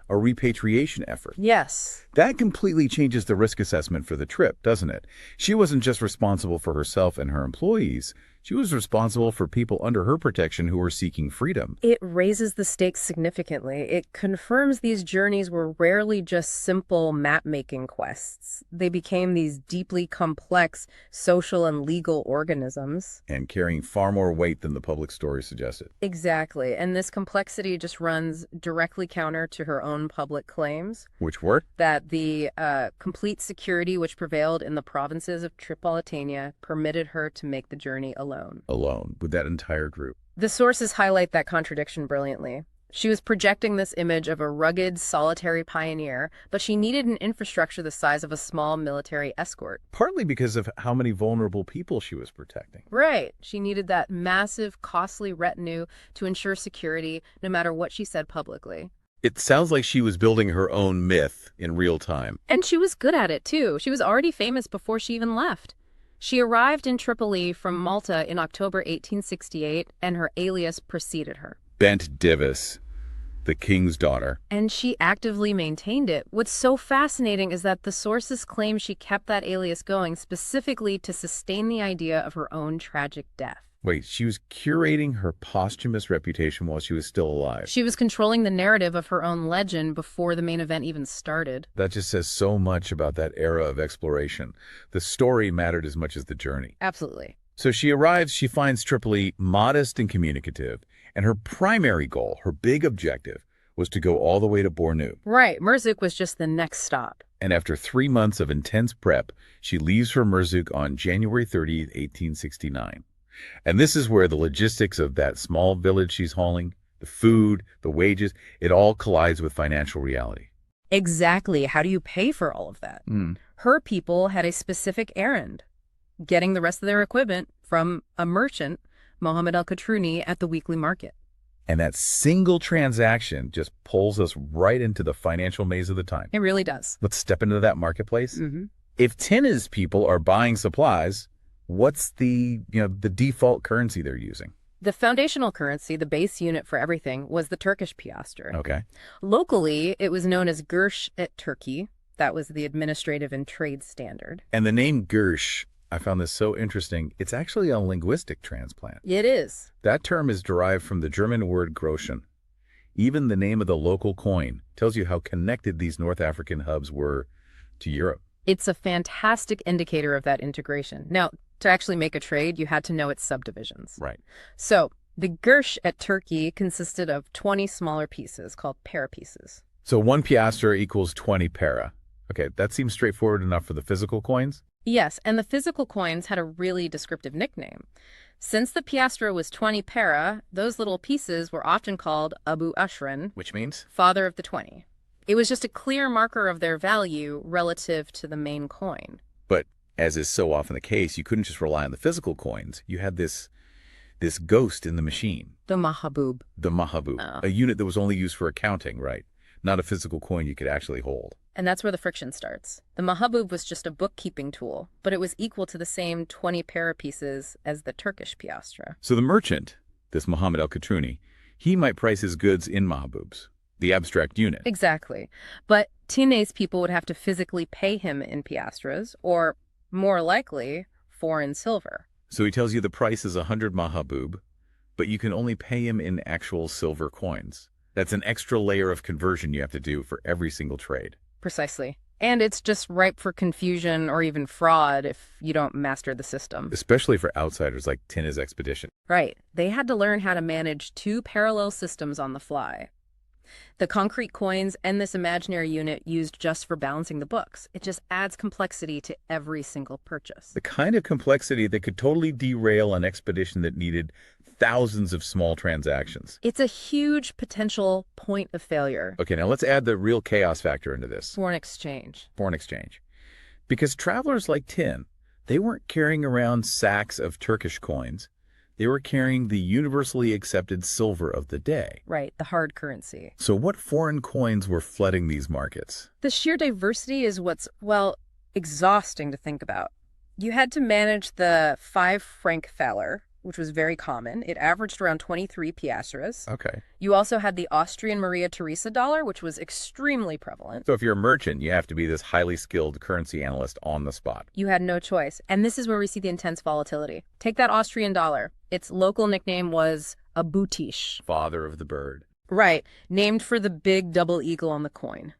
a repatriation effort. Yes. That completely changes the risk assessment for the trip, doesn't it? She wasn't just responsible for herself and her employees. She was responsible for people under her protection who were seeking freedom. It raises the stakes significantly. It confirms these journeys were rarely just simple map-making quests. They became these deeply complex social and legal organisms. And carrying far more weight than the public story suggested. Exactly. And this complexity just runs directly counter to her own public claims. Which were? That the complete security which prevailed in the provinces of Tripolitania permitted her to make the journey alone. Alone, with that entire group. The sources highlight that contradiction brilliantly. She was projecting this image of a rugged, solitary pioneer, but she needed an infrastructure the size of a small military escort. Partly because of how many vulnerable people she was protecting. Right. She needed that massive, costly retinue to ensure security, no matter what she said publicly. It sounds like she was building her own myth in real time. And she was good at it, too. She was already famous before she even left. She arrived in Tripoli from Malta in October 1868, and her alias preceded her. Bent Divis, the king's daughter. And she actively maintained it. What's so fascinating is that the sources claim she kept that alias going specifically to sustain the idea of her own tragic death. Wait, she was curating her posthumous reputation while she was still alive. She was controlling the narrative of her own legend before the main event even started. That just says so much about that era of exploration. The story mattered as much as the journey. Absolutely. So she arrives, she finds Tripoli modest and communicative, And her primary goal, her big objective, was to go all the way to Bornu. Right. Murzuk was just the next stop. And after 3 months of intense prep, she leaves for Murzuk on January 30th, 1869. And this is where the logistics of that small village she's hauling, the food, the wages, it all collides with financial reality. Exactly. How do you pay for all of that? Her people had a specific errand, getting the rest of their equipment from a merchant, Mohammed al-Katruni, at the weekly market. And that single transaction just pulls us right into the financial maze of the time. It really does. Let's step into that marketplace. If Tinna's people are buying supplies, what's the default currency they're using? The foundational currency, the base unit for everything, was the Turkish piastre. Okay. Locally, it was known as Gürş at Turkey. That was the administrative and trade standard. And the name Gürş, I found this so interesting. It's actually a linguistic transplant. It is. That term is derived from the German word Groschen. Even the name of the local coin tells you how connected these North African hubs were to Europe. It's a fantastic indicator of that integration. Now, to actually make a trade, you had to know its subdivisions. Right. So the Gürş at Turkey consisted of 20 smaller pieces called para pieces. So 1 piastre equals 20 para. Okay, that seems straightforward enough for the physical coins. Yes, and the physical coins had a really descriptive nickname. Since the piastre was 20 para, those little pieces were often called Abu Ashran, Which means? father of the 20. It was just a clear marker of their value relative to the main coin. But as is so often the case, you couldn't just rely on the physical coins. You had this ghost in the machine. The mahabub. The mahabub, a unit that was only used for accounting, right? Not a physical coin you could actually hold. And that's where the friction starts. The mahabub was just a bookkeeping tool, but it was equal to the same 20 para pieces as the Turkish piastre. So the merchant, this Mohammed al-Katruni, he might price his goods in mahabubs, the abstract unit. Exactly. But Tinna's people would have to physically pay him in piastres, or more likely, foreign silver. So he tells you the price is 100 mahabub, but you can only pay him in actual silver coins. That's an extra layer of conversion you have to do for every single trade. Precisely. And it's just ripe for confusion or even fraud if you don't master the system. Especially for outsiders like Tinna's expedition. Right. They had to learn how to manage 2 parallel systems on the fly. The concrete coins and this imaginary unit used just for balancing the books. It just adds complexity to every single purchase. The kind of complexity that could totally derail an expedition that needed thousands of small transactions. It's a huge potential point of failure. Okay, now let's add the real chaos factor into this. Foreign exchange. Foreign exchange. Because travelers like Tin, they weren't carrying around sacks of Turkish coins. They were carrying the universally accepted silver of the day. Right, the hard currency. So what foreign coins were flooding these markets? The sheer diversity is what's, well, exhausting to think about. You had to manage the 5-franc thaler, which was very common. It averaged around 23 piastres. Okay. You also had the Austrian Maria Theresa dollar, which was extremely prevalent. So if you're a merchant, you have to be this highly skilled currency analyst on the spot. You had no choice. And this is where we see the intense volatility. Take that Austrian dollar. Its local nickname was Abutish. Father of the bird. Right, named for the big double eagle on the coin.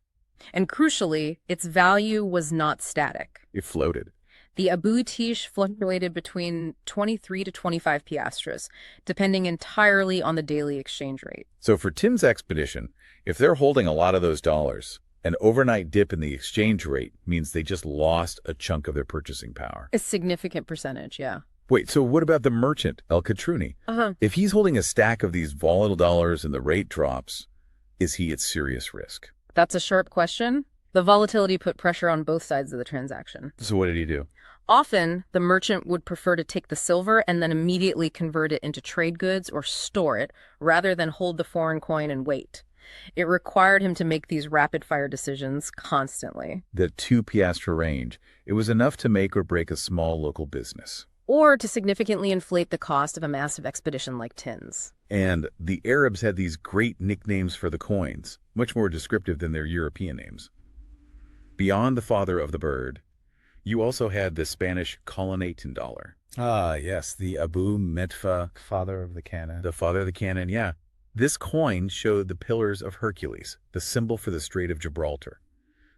And crucially, its value was not static. It floated. The Abutish fluctuated between 23 to 25 piastres, depending entirely on the daily exchange rate. So for Tim's expedition, if they're holding a lot of those dollars, an overnight dip in the exchange rate means they just lost a chunk of their purchasing power. A significant percentage, yeah. Wait, so what about the merchant, El-Katruni? If he's holding a stack of these volatile dollars and the rate drops, is he at serious risk? That's a sharp question. The volatility put pressure on both sides of the transaction. So what did he do? Often, the merchant would prefer to take the silver and then immediately convert it into trade goods or store it, rather than hold the foreign coin and wait. It required him to make these rapid-fire decisions constantly. The 2 piastre range, it was enough to make or break a small local business. Or to significantly inflate the cost of a massive expedition like Tin's. And the Arabs had these great nicknames for the coins, much more descriptive than their European names. Beyond the father of the bird, you also had the Spanish colonnatin dollar. Ah, yes, the Abu Medfa, Father of the cannon. the father of the cannon, yeah. This coin showed the Pillars of Hercules, the symbol for the Strait of Gibraltar.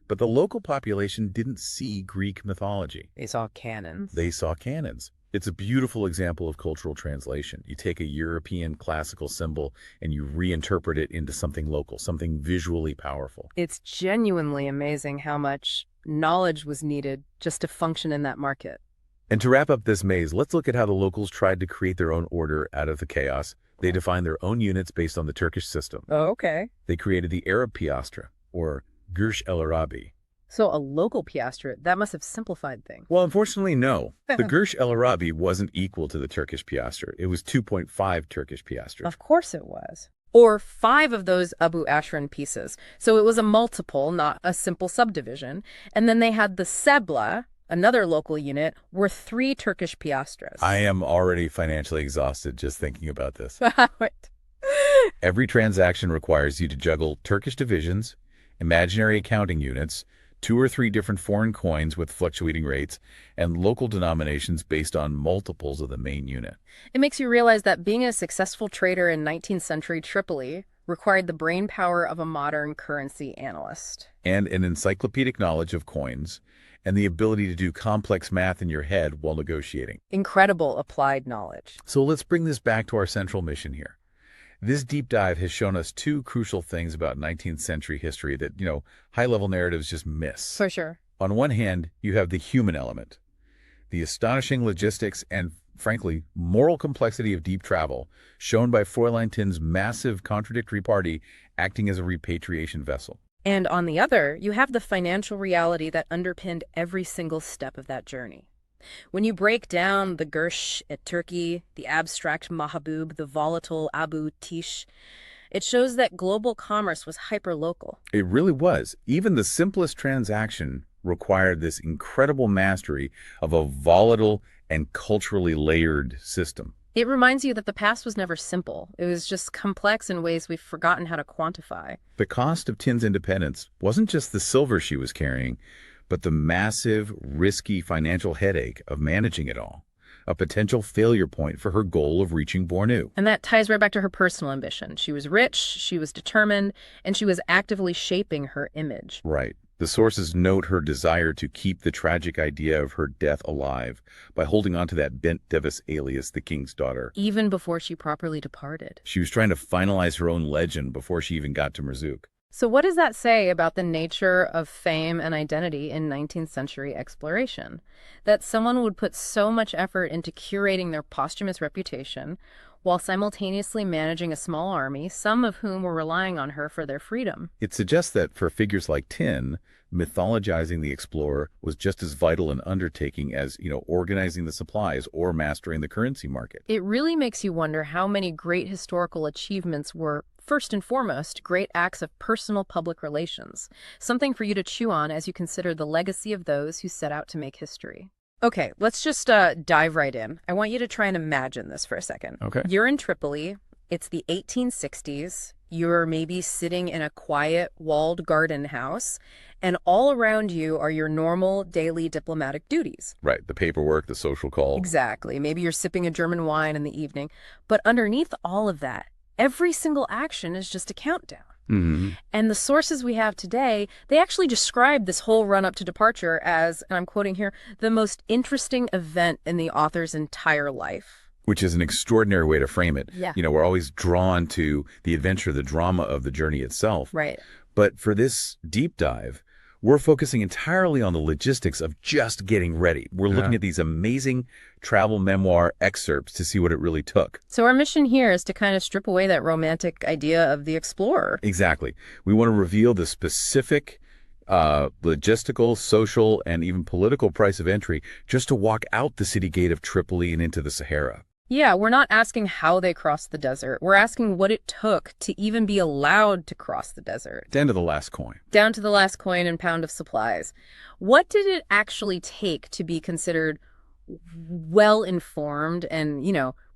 But the local population didn't see Greek mythology. They saw cannons. They saw cannons. It's a beautiful example of cultural translation. You take a European classical symbol and you reinterpret it into something local, something visually powerful. It's genuinely amazing how much knowledge was needed just to function in that market. And to wrap up this maze, let's look at how the locals tried to create their own order out of the chaos. They defined their own units based on the Turkish system. Oh, okay. They created the Arab piastra, or Gursh el Arabi. So a local piastre, that must have simplified things. Well, unfortunately, no. The Gursh el Arabi wasn't equal to the Turkish piastre. It was 2.5 Turkish piastres. Of course it was. Or 5 of those Abu Ashran pieces. So it was a multiple, not a simple subdivision. And then they had the Sebla, another local unit, worth 3 Turkish piastres. I am already financially exhausted just thinking about this. Right. Every transaction requires you to juggle Turkish divisions, imaginary accounting units, 2 or 3 different foreign coins with fluctuating rates, and local denominations based on multiples of the main unit. It makes you realize that being a successful trader in 19th century Tripoli required the brain power of a modern currency analyst. And an encyclopedic knowledge of coins, and the ability to do complex math in your head while negotiating. Incredible applied knowledge. So let's bring this back to our central mission here. This deep dive has shown us 2 crucial things about 19th century history that, high-level narratives just miss. For sure. On one hand, you have the human element, the astonishing logistics and, frankly, moral complexity of deep travel, shown by Fräulein Thinn's massive contradictory party acting as a repatriation vessel. And on the other, you have the financial reality that underpinned every single step of that journey. When you break down the Gursh at Turkey, the abstract Mahabub, the volatile Abu Tish, it shows that global commerce was hyperlocal. It really was. Even the simplest transaction required this incredible mastery of a volatile and culturally layered system. It reminds you that the past was never simple. It was just complex in ways we've forgotten how to quantify. The cost of Thinn's independence wasn't just the silver she was carrying, but the massive, risky financial headache of managing it all, a potential failure point for her goal of reaching Bornu. And that ties right back to her personal ambition. She was rich, she was determined, and she was actively shaping her image. Right. The sources note her desire to keep the tragic idea of her death alive by holding on to that Bent Davis alias, the king's daughter. Even before she properly departed. She was trying to finalize her own legend before she even got to Merzouk. So what does that say about the nature of fame and identity in 19th century exploration? That someone would put so much effort into curating their posthumous reputation while simultaneously managing a small army, some of whom were relying on her for their freedom. It suggests that for figures like Thinn, mythologizing the explorer was just as vital an undertaking as, organizing the supplies or mastering the currency market. It really makes you wonder how many great historical achievements were, first and foremost, great acts of personal public relations, something for you to chew on as you consider the legacy of those who set out to make history. Okay, let's just dive right in. I want you to try and imagine this for a second. Okay. You're in Tripoli. It's the 1860s. You're maybe sitting in a quiet, walled garden house, and all around you are your normal daily diplomatic duties. Right, the paperwork, the social call. Exactly. Maybe you're sipping a German wine in the evening. But underneath all of that, every single action is just a countdown. Mm-hmm. And the sources we have today, they actually describe this whole run-up to departure as, and I'm quoting here, the most interesting event in the author's entire life. Which is an extraordinary way to frame it. Yeah. We're always drawn to the adventure, the drama of the journey itself. Right. But for this deep dive, we're focusing entirely on the logistics of just getting ready. We're looking at these amazing travel memoir excerpts to see what it really took. So our mission here is to kind of strip away that romantic idea of the explorer. Exactly. We want to reveal the specific logistical, social, and even political price of entry just to walk out the city gate of Tripoli and into the Sahara. Yeah, we're not asking how they crossed the desert. We're asking what it took to even be allowed to cross the desert. Down to the last coin. Down to the last coin and pound of supplies. What did it actually take to be considered well-informed and,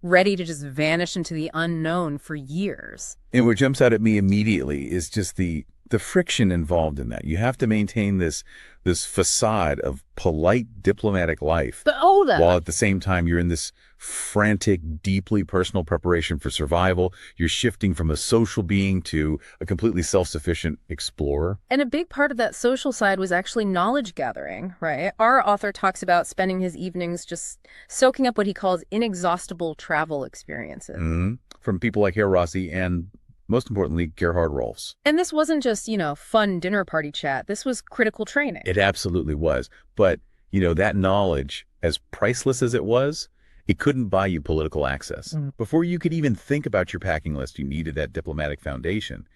ready to just vanish into the unknown for years? And what jumps out at me immediately is just the The friction involved in that. You have to maintain this facade of polite diplomatic life while at the same time you're in this frantic, deeply personal preparation for survival. You're shifting from a social being to a completely self-sufficient explorer. And a big part of that social side was actually knowledge gathering, right? Our author talks about spending his evenings just soaking up what he calls inexhaustible travel experiences. From people like Herr Rossi and, most importantly, Gerhard Rolfs. And this wasn't just, fun dinner party chat. This was critical training. It absolutely was. But, that knowledge, as priceless as it was, it couldn't buy you political access. Before you could even think about your packing list, you needed that diplomatic foundation.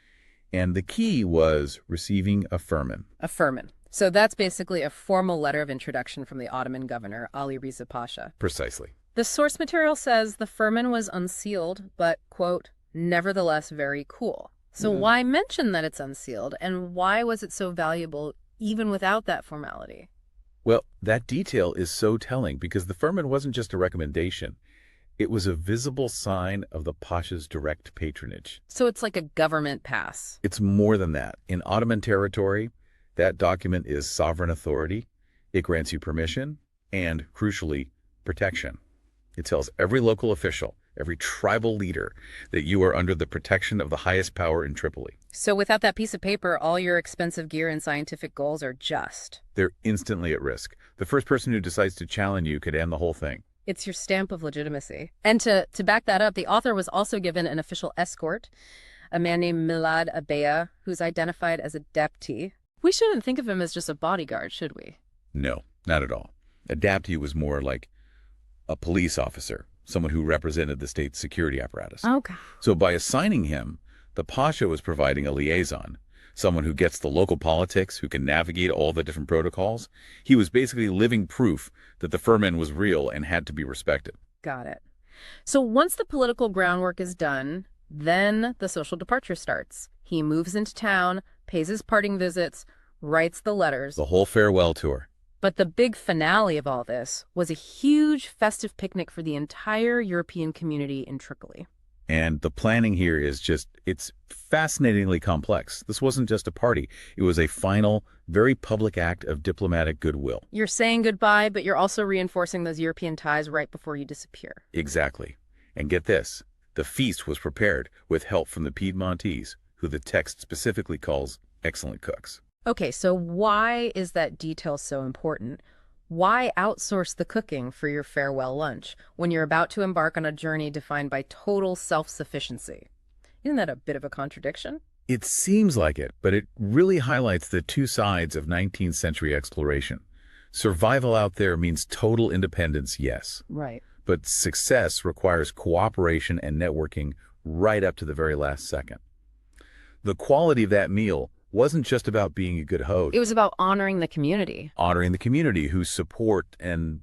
And the key was receiving a firman. A firman. So that's basically a formal letter of introduction from the Ottoman governor, Ali Riza Pasha. Precisely. The source material says the firman was unsealed, but, quote, nevertheless very cool. So why mention that it's unsealed, and why was it so valuable even without that formality? Well, that detail is so telling because the firman wasn't just a recommendation. It was a visible sign of the Pasha's direct patronage. So it's like a government pass. It's more than that. In Ottoman territory, that document is sovereign authority. It grants you permission and, crucially, protection. It tells every local official, every tribal leader, that you are under the protection of the highest power in Tripoli. So without that piece of paper, all your expensive gear and scientific goals are just. They're instantly at risk. The first person who decides to challenge you could end the whole thing. It's your stamp of legitimacy. And to back that up, the author was also given an official escort, a man named Milad Abeya, who's identified as a deputy. We shouldn't think of him as just a bodyguard, should we? No, not at all. A deputy was more like a police officer, someone who represented the state's security apparatus. Okay. So by assigning him, the Pasha was providing a liaison, someone who gets the local politics, who can navigate all the different protocols. He was basically living proof that the firman was real and had to be respected. Got it. So once the political groundwork is done, then the social departure starts. He moves into town, pays his parting visits, writes the letters. The whole farewell tour. But the big finale of all this was a huge festive picnic for the entire European community in Tripoli. And the planning here is it's fascinatingly complex. This wasn't just a party. It was a final, very public act of diplomatic goodwill. You're saying goodbye, but you're also reinforcing those European ties right before you disappear. Exactly. And get this, the feast was prepared with help from the Piedmontese, who the text specifically calls excellent cooks. Okay, so why is that detail so important? Why outsource the cooking for your farewell lunch when you're about to embark on a journey defined by total self-sufficiency? Isn't that a bit of a contradiction? It seems like it, but it really highlights the two sides of 19th century exploration. Survival out there means total independence, yes. Right. But success requires cooperation and networking right up to the very last second. The quality of that meal wasn't just about being a good host. It was about honoring the community. Honoring the community whose support and,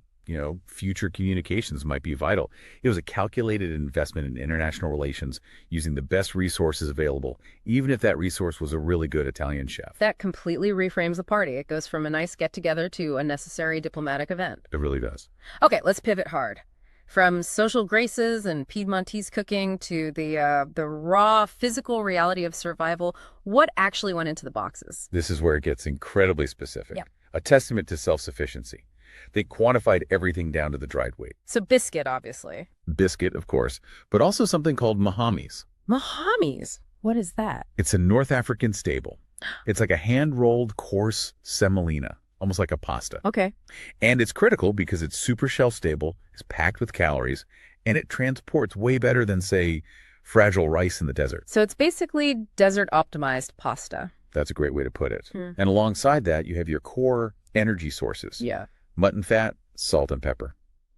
future communications might be vital. It was a calculated investment in international relations using the best resources available, even if that resource was a really good Italian chef. That completely reframes the party. It goes from a nice get-together to a necessary diplomatic event. It really does. Okay, let's pivot hard. From social graces and Piedmontese cooking to the raw physical reality of survival, what actually went into the boxes? This is where it gets incredibly specific. Yeah. A testament to self-sufficiency. They quantified everything down to the dried weight. So biscuit, obviously. Biscuit, of course, but also something called mahamis. Mahamis? What is that? It's a North African staple. It's like a hand-rolled, coarse semolina, almost like a pasta. Okay. And it's critical because it's super shelf-stable, it's packed with calories, and it transports way better than, say, fragile rice in the desert. So it's basically desert-optimized pasta. That's a great way to put it. And alongside that, you have your core energy sources. Yeah. Mutton fat, salt, and pepper.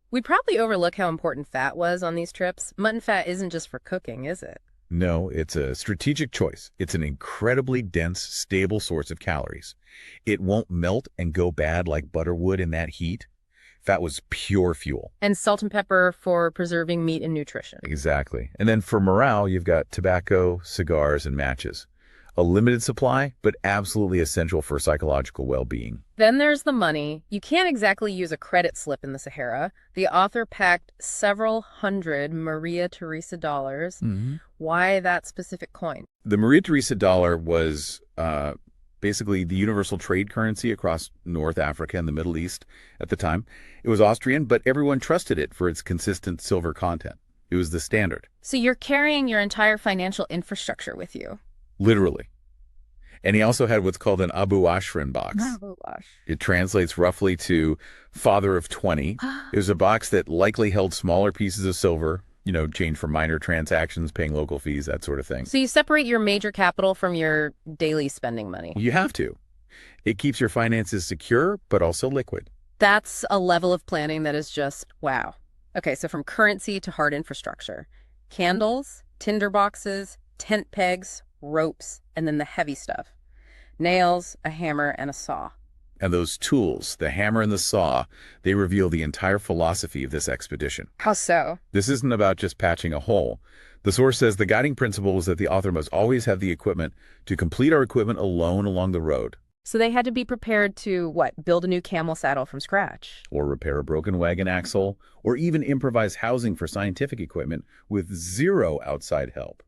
We'd probably overlook how important fat was on these trips. Mutton fat isn't just for cooking, is it? No, it's a strategic choice. It's an incredibly dense, stable source of calories. It won't melt and go bad like butter would in that heat. Fat was pure fuel. And salt and pepper for preserving meat and nutrition. Exactly. And then for morale, you've got tobacco, cigars, and matches. A limited supply, but absolutely essential for psychological well-being. Then there's the money. You can't exactly use a credit slip in the Sahara. The author packed several hundred Maria Theresa dollars, Why that specific coin? The Maria Theresa dollar was basically the universal trade currency across North Africa and the Middle East at the time. It was Austrian, but everyone trusted it for its consistent silver content. It was the standard. So you're carrying your entire financial infrastructure with you. Literally. And he also had what's called an Abu Ashrin box. Abu Ash. It translates roughly to father of 20. It was a box that likely held smaller pieces of silver, change for minor transactions, paying local fees, that sort of thing. So you separate your major capital from your daily spending money. You have to. It keeps your finances secure, but also liquid. That's a level of planning that is just wow. Okay, so from currency to hard infrastructure. Candles, tinder boxes, tent pegs, ropes, and then the heavy stuff. Nails, a hammer, and a saw. And those tools, the hammer and the saw, they reveal the entire philosophy of this expedition. How so? This isn't about just patching a hole. The source says the guiding principle is that the author must always have the equipment to complete our equipment alone along the road. So they had to be prepared to, build a new camel saddle from scratch? Or repair a broken wagon axle, or even improvise housing for scientific equipment with zero outside help.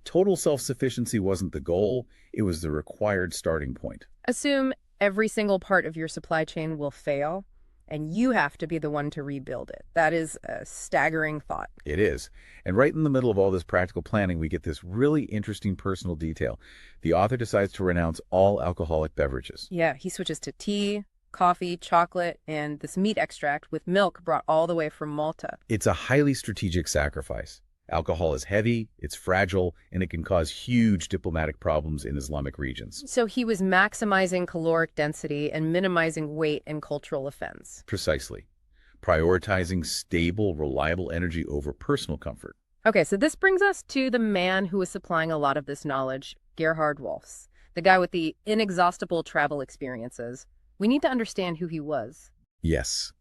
Total self-sufficiency wasn't the goal, it was the required starting point. Assume every single part of your supply chain will fail, and you have to be the one to rebuild it. That is a staggering thought. It is. And right in the middle of all this practical planning, we get this really interesting personal detail. The author decides to renounce all alcoholic beverages. Yeah, he switches to tea, coffee, chocolate, and this meat extract with milk brought all the way from Malta. It's a highly strategic sacrifice. Alcohol is heavy, it's fragile, and it can cause huge diplomatic problems in Islamic regions. So he was maximizing caloric density and minimizing weight and cultural offense. Precisely. Prioritizing stable, reliable energy over personal comfort. Okay, so this brings us to the man who was supplying a lot of this knowledge, Gerhard Wolfs, the guy with the inexhaustible travel experiences. We need to understand who he was. Yes.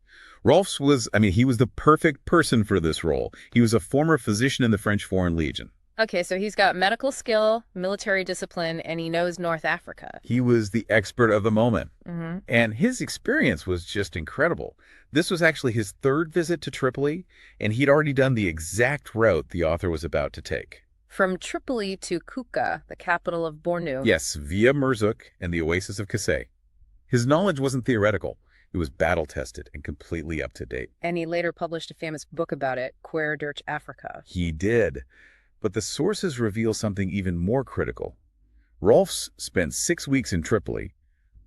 Rolfs was, he was the perfect person for this role. He was a former physician in the French Foreign Legion. Okay, so he's got medical skill, military discipline, and he knows North Africa. He was the expert of the moment. Mm-hmm. And his experience was just incredible. This was actually his third visit to Tripoli, and he'd already done the exact route the author was about to take. From Tripoli to Kouka, the capital of Bornu. Yes, via Merzouk and the oasis of Kasay. His knowledge wasn't theoretical. It was battle-tested and completely up-to-date. And he later published a famous book about it, Quer durch Afrika. He did. But the sources reveal something even more critical. Rolfs spent 6 weeks in Tripoli,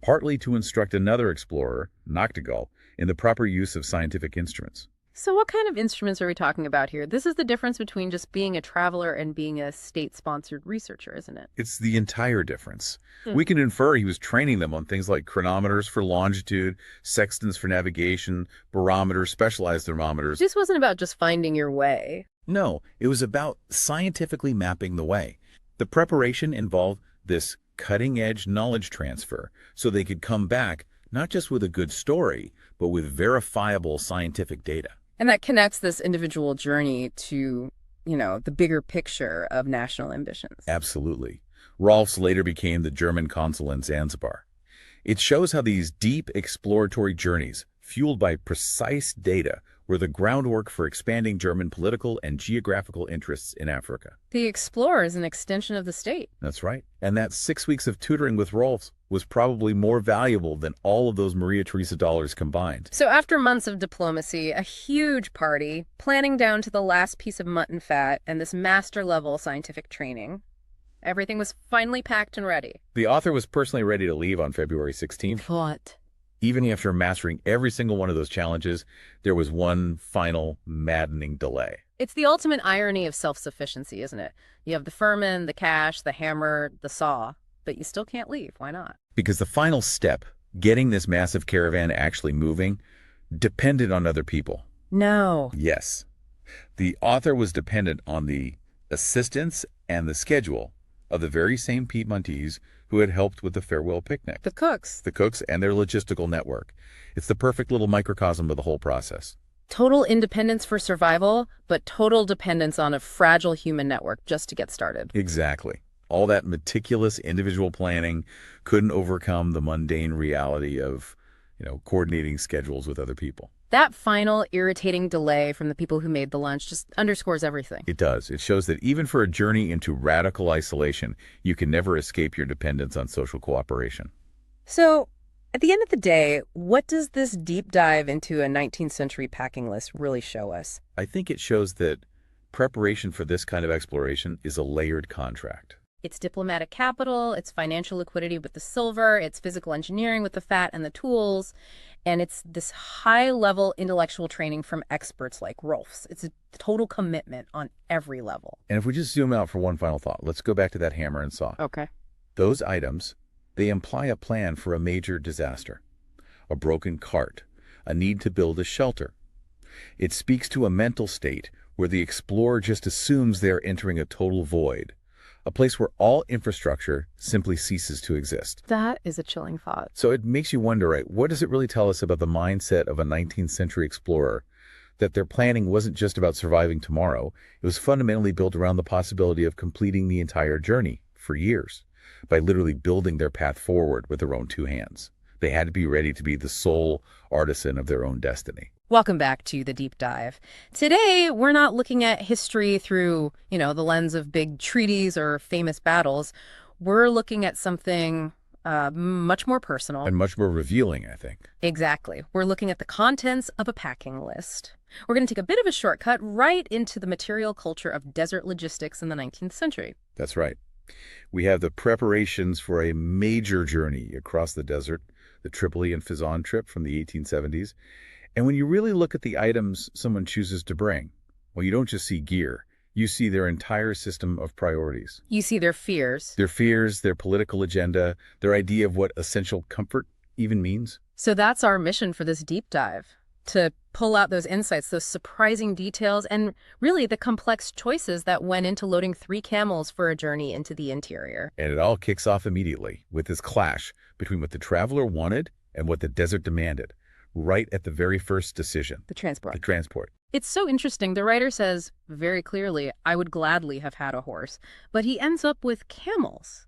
partly to instruct another explorer, Nachtigal, in the proper use of scientific instruments. So what kind of instruments are we talking about here? This is the difference between just being a traveler and being a state-sponsored researcher, isn't it? It's the entire difference. We can infer he was training them on things like chronometers for longitude, sextants for navigation, barometers, specialized thermometers. This wasn't about just finding your way. No, it was about scientifically mapping the way. The preparation involved this cutting-edge knowledge transfer so they could come back not just with a good story, but with verifiable scientific data. And that connects this individual journey to, the bigger picture of national ambitions. Absolutely. Rolfs later became the German consul in Zanzibar. It shows how these deep exploratory journeys, fueled by precise data, were the groundwork for expanding German political and geographical interests in Africa. The explorer is an extension of the state. That's right. And that 6 weeks of tutoring with Rolfs was probably more valuable than all of those Maria Theresa dollars combined. So after months of diplomacy, a huge party, planning down to the last piece of mutton fat, and this master-level scientific training, everything was finally packed and ready. The author was personally ready to leave on February 16th. What? Even after mastering every single one of those challenges, there was one final maddening delay. It's the ultimate irony of self-sufficiency, isn't it? You have the firman, the cash, the hammer, the saw, but you still can't leave. Why not? Because the final step, getting this massive caravan actually moving, depended on other people. No. Yes. The author was dependent on the assistance and the schedule of the very same Piedmontese who had helped with the farewell picnic. The cooks. The cooks and their logistical network. It's the perfect little microcosm of the whole process. Total independence for survival, but total dependence on a fragile human network just to get started. Exactly. All that meticulous individual planning couldn't overcome the mundane reality of, coordinating schedules with other people. That final irritating delay from the people who made the lunch just underscores everything. It does. It shows that even for a journey into radical isolation, you can never escape your dependence on social cooperation. So, at the end of the day, what does this deep dive into a 19th century packing list really show us? I think it shows that preparation for this kind of exploration is a layered contract. It's diplomatic capital, it's financial liquidity with the silver, it's physical engineering with the fat and the tools, and it's this high-level intellectual training from experts like Rolfs. It's a total commitment on every level. And if we just zoom out for one final thought, let's go back to that hammer and saw. Okay. Those items, they imply a plan for a major disaster, a broken cart, a need to build a shelter. It speaks to a mental state where the explorer just assumes they're entering a total void, a place where all infrastructure simply ceases to exist. That is a chilling thought. So it makes you wonder, right, what does it really tell us about the mindset of a 19th century explorer, that their planning wasn't just about surviving tomorrow, it was fundamentally built around the possibility of completing the entire journey for years, by literally building their path forward with their own two hands. They had to be ready to be the sole artisan of their own destiny. Welcome back to The Deep Dive. Today, we're not looking at history through, the lens of big treaties or famous battles. We're looking at something much more personal. And much more revealing, I think. Exactly. We're looking at the contents of a packing list. We're going to take a bit of a shortcut right into the material culture of desert logistics in the 19th century. That's right. We have the preparations for a major journey across the desert, the Tripoli and Fezzan trip from the 1870s. And when you really look at the items someone chooses to bring, well, you don't just see gear. You see their entire system of priorities. You see their fears. Their fears, their political agenda, their idea of what essential comfort even means. So that's our mission for this deep dive, to pull out those insights, those surprising details, and really the complex choices that went into loading 3 camels for a journey into the interior. And it all kicks off immediately with this clash between what the traveler wanted and what the desert demanded, right at the very first decision. The transport. The transport. It's so interesting. The writer says very clearly, I would gladly have had a horse, but he ends up with camels.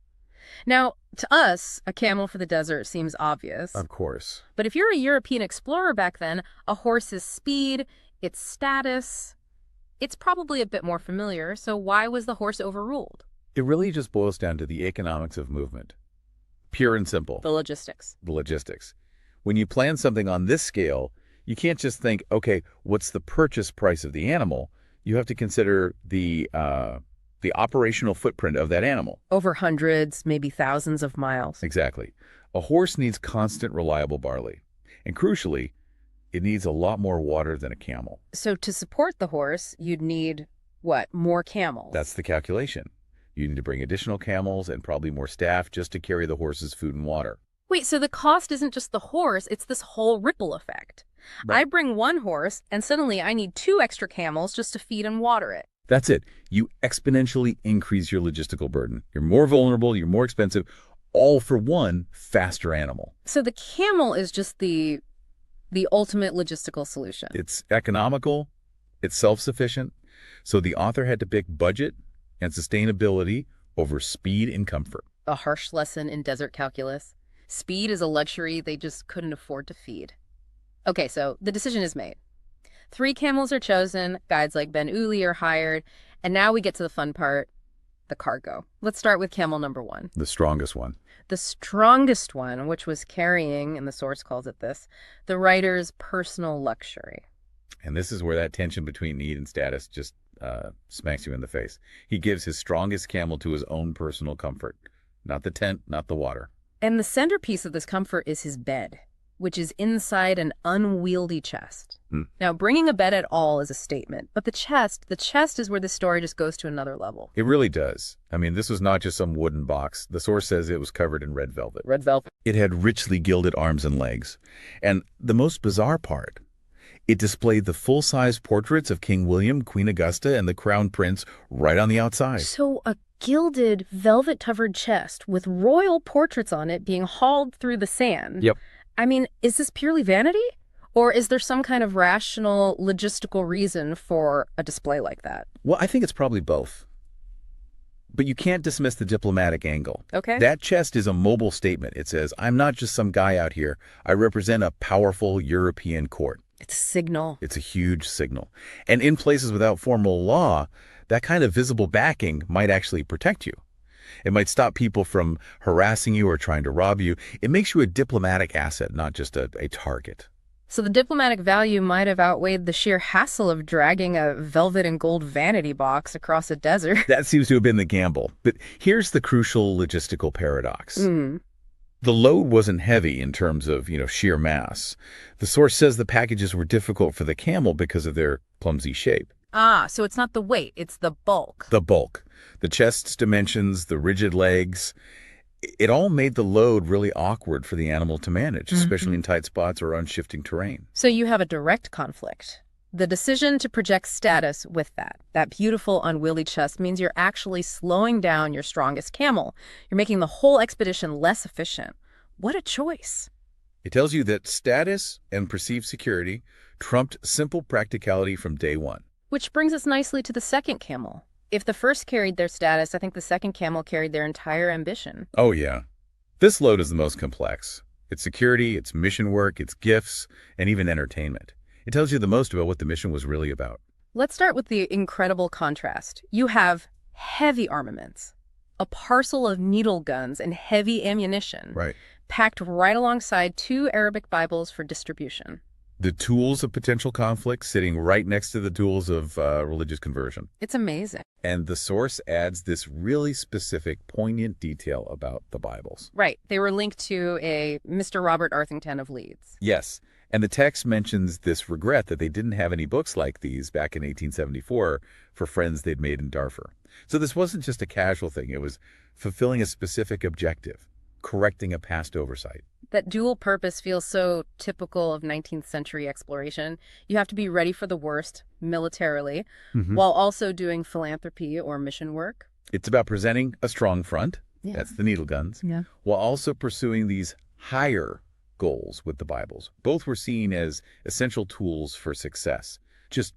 Now, to us, a camel for the desert seems obvious. Of course. But if you're a European explorer back then, a horse's speed, its status, it's probably a bit more familiar. So why was the horse overruled? It really just boils down to the economics of movement. Pure and simple. The logistics. The logistics. When you plan something on this scale, you can't just think, okay, what's the purchase price of the animal? You have to consider the operational footprint of that animal. Over hundreds, maybe thousands of miles. Exactly. A horse needs constant, reliable barley. And crucially, it needs a lot more water than a camel. So to support the horse, you'd need, what, more camels? That's the calculation. You need to bring additional camels and probably more staff just to carry the horse's food and water. Wait, so the cost isn't just the horse, it's this whole ripple effect. Right. I bring one horse, and suddenly I need 2 extra camels just to feed and water it. That's it. You exponentially increase your logistical burden. You're more vulnerable, you're more expensive, all for one faster animal. So the camel is just the ultimate logistical solution. It's economical, it's self-sufficient, so the author had to pick budget and sustainability over speed and comfort. A harsh lesson in desert calculus. Speed is a luxury they just couldn't afford to feed. Okay, so the decision is made. 3 camels are chosen, guides like Ben Uli are hired, and now we get to the fun part, the cargo. Let's start with camel number 1. The strongest one. The strongest one, which was carrying, and the source calls it this, the writer's personal luxury. And this is where that tension between need and status just smacks you in the face. He gives his strongest camel to his own personal comfort. Not the tent, not the water. And the centerpiece of this comfort is his bed, which is inside an unwieldy chest. Now, bringing a bed at all is a statement, but the chest is where the story just goes to another level. It really does. I mean, this was not just some wooden box. The source says it was covered in red velvet. Red velvet. It had richly gilded arms and legs. And the most bizarre part, it displayed the full-size portraits of King William, Queen Augusta, and the Crown Prince right on the outside. So a gilded, velvet-covered chest with royal portraits on it being hauled through the sand. Yep. I mean, is this purely vanity? Or is there some kind of rational, logistical reason for a display like that? Well, I think it's probably both. But you can't dismiss the diplomatic angle. Okay. That chest is a mobile statement. It says, I'm not just some guy out here. I represent a powerful European court. It's a signal. It's a huge signal. And in places without formal law, that kind of visible backing might actually protect you. It might stop people from harassing you or trying to rob you. It makes you a diplomatic asset, not just a target. So the diplomatic value might have outweighed the sheer hassle of dragging a velvet and gold vanity box across a desert. That seems to have been the gamble. But here's the crucial logistical paradox. Mm. The load wasn't heavy in terms of, sheer mass. The source says the packages were difficult for the camel because of their clumsy shape. Ah, so it's not the weight, it's the bulk. The bulk, the chest's dimensions, the rigid legs, it all made the load really awkward for the animal to manage, especially in tight spots or unshifting terrain. So you have a direct conflict. The decision to project status with that beautiful unwieldy chest means you're actually slowing down your strongest camel. You're making the whole expedition less efficient. What a choice. It tells you that status and perceived security trumped simple practicality from day one. Which brings us nicely to the second camel. If the first carried their status, I think the second camel carried their entire ambition. Oh, yeah. This load is the most complex. It's security, it's mission work, it's gifts, and even entertainment. It tells you the most about what the mission was really about. Let's start with the incredible contrast. You have heavy armaments, a parcel of needle guns and heavy ammunition, Right. packed right alongside 2 Arabic Bibles for distribution. The tools of potential conflict sitting right next to the tools of religious conversion. It's amazing. And the source adds this really specific, poignant detail about the Bibles. Right. They were linked to a Mr. Robert Arthington of Leeds. Yes. And the text mentions this regret that they didn't have any books like these back in 1874 for friends they'd made in Darfur. So this wasn't just a casual thing. It was fulfilling a specific objective, correcting a past oversight. That dual purpose feels so typical of 19th century exploration. You have to be ready for the worst militarily, while also doing philanthropy or mission work. It's about presenting a strong front, Yeah. that's the needle guns, Yeah. while also pursuing these higher goals with the Bibles. Both were seen as essential tools for success, just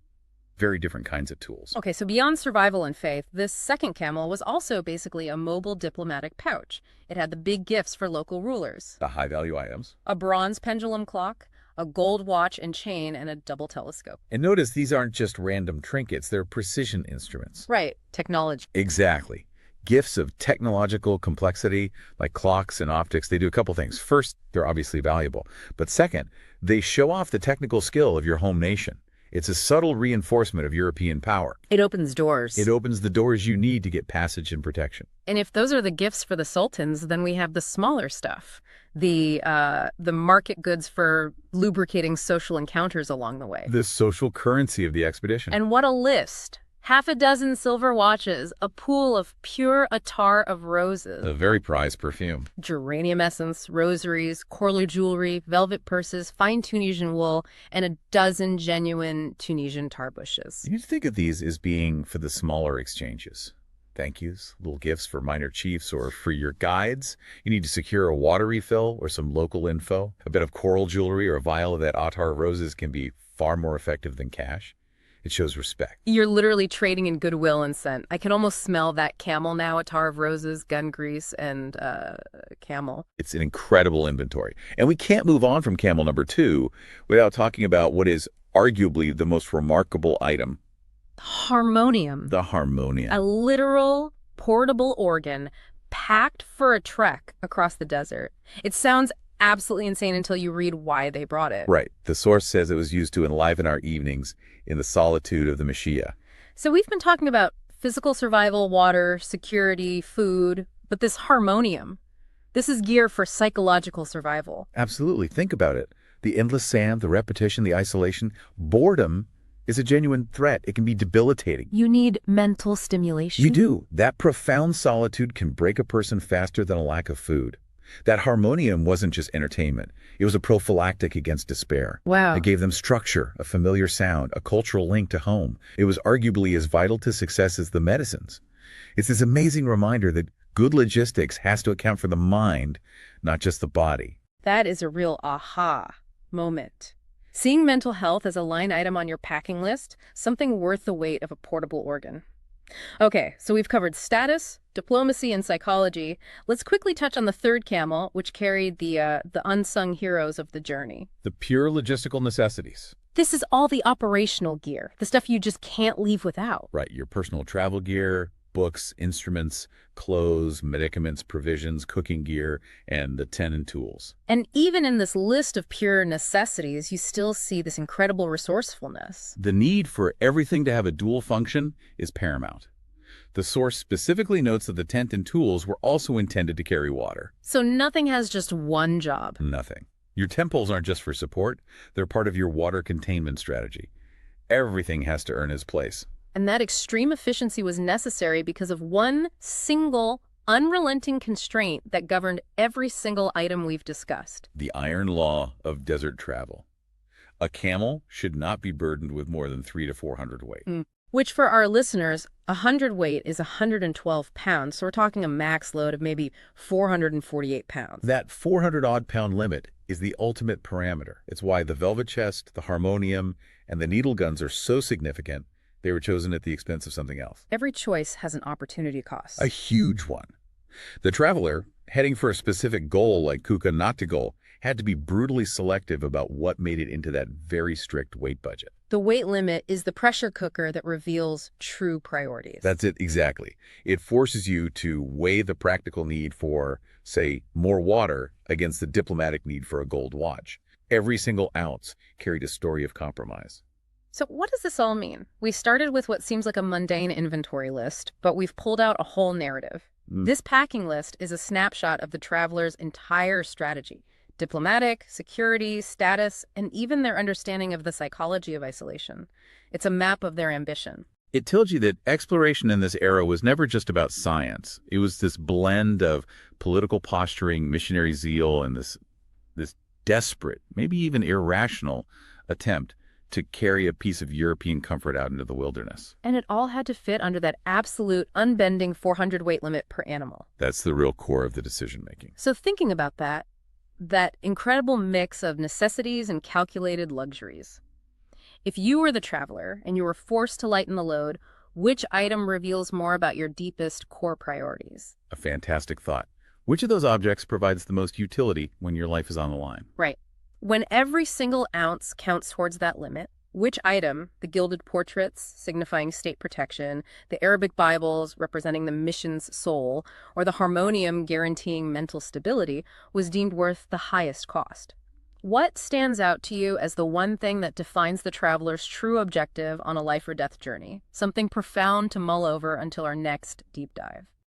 very different kinds of tools. Okay, so beyond survival and faith, this second camel was also basically a mobile diplomatic pouch. It had the big gifts for local rulers. The high-value items. A bronze pendulum clock, a gold watch and chain, and a double telescope. And notice these aren't just random trinkets, they're precision instruments. Right, technology. Exactly. Gifts of technological complexity, like clocks and optics, they do a couple things. First, they're obviously valuable. But second, they show off the technical skill of your home nation. It's a subtle reinforcement of European power. It opens doors. It opens the doors you need to get passage and protection. And if those are the gifts for the sultans, then we have the smaller stuff. The market goods for lubricating social encounters along the way. The social currency of the expedition. And what a list. 6 silver watches, a pool of pure attar of roses, A very prized perfume. geranium essence, rosaries, corler jewelry, velvet purses, fine Tunisian wool, and a dozen genuine Tunisian tar bushes. You need to think of these as being for the smaller exchanges. Thank yous, little gifts for minor chiefs or for your guides. You need to secure a water refill or some local info. A bit of coral jewelry or a vial of that attar of roses can be far more effective than cash. It shows respect. You're literally trading in goodwill and scent. I can almost smell that camel now, attar of roses, gun grease, and camel. It's an incredible inventory. And we can't move on from camel number 2 without talking about what is arguably the most remarkable item, Harmonium. the harmonium. A literal portable organ packed for a trek across the desert. It sounds absolutely insane until you read why they brought it. Right. The source says it was used to enliven our evenings in the solitude of the Mashia. So we've been talking about physical survival, water, security, food, but this harmonium, this is gear for psychological survival. Absolutely. Think about it. The endless sand, the repetition, the isolation, boredom is a genuine threat. It can be debilitating. You need mental stimulation. You do. That profound solitude can break a person faster than a lack of food. That harmonium wasn't just entertainment. It was a prophylactic against despair. Wow. It gave them structure, a familiar sound, a cultural link to home. It was arguably as vital to success as the medicines. It's this amazing reminder that good logistics has to account for the mind, not just the body. That is a real aha moment. Seeing mental health as a line item on your packing list, something worth the weight of a portable organ. Okay, so we've covered status, diplomacy, and psychology. Let's quickly touch on the third camel, which carried the unsung heroes of the journey. The pure logistical necessities. This is all the operational gear, the stuff you just can't leave without. Right, your personal travel gear, books, instruments, clothes, medicaments, provisions, cooking gear, and the tenon tools. And even in this list of pure necessities, you still see this incredible resourcefulness. The need for everything to have a dual function is paramount. The source specifically notes that the tent and tools were also intended to carry water. So nothing has just one job. Nothing. Your tent poles aren't just for support, they're part of your water containment strategy. Everything has to earn its place. And that extreme efficiency was necessary because of one single, unrelenting constraint that governed every single item we've discussed. The iron law of desert travel. A camel should not be burdened with more than 300 to 400 weight. Which for our listeners, 100 weight is 112 pounds, so we're talking a max load of maybe 448 pounds. That 400-odd pound limit is the ultimate parameter. It's why the velvet chest, the harmonium, and the needle guns are so significant. They were chosen at the expense of something else. Every choice has an opportunity cost. A huge one. The traveler, heading for a specific goal like Kuka Natigol, had to be brutally selective about what made it into that very strict weight budget. The weight limit is the pressure cooker that reveals true priorities. That's it, exactly. It forces you to weigh the practical need for, say, more water against the diplomatic need for a gold watch. Every single ounce carried a story of compromise. So what does this all mean? We started with what seems like a mundane inventory list, but we've pulled out a whole narrative. This packing list is a snapshot of the traveler's entire strategy. Diplomatic, security, status, and even their understanding of the psychology of isolation. It's a map of their ambition. It tells you that exploration in this era was never just about science. It was this blend of political posturing, missionary zeal, and this desperate, maybe even irrational attempt to carry a piece of European comfort out into the wilderness. And it all had to fit under that absolute, unbending 400 weight limit per animal. That's the real core of the decision-making. So thinking about that incredible mix of necessities and calculated luxuries. If you were the traveler and you were forced to lighten the load, which item reveals more about your deepest core priorities? A fantastic thought. Which of those objects provides the most utility when your life is on the line? Right. When every single ounce counts towards that limit, which item, the gilded portraits signifying state protection, the Arabic Bibles representing the mission's soul, or the harmonium guaranteeing mental stability, was deemed worth the highest cost? What stands out to you as the one thing that defines the traveler's true objective on a life or death journey? Something profound to mull over until our next deep dive.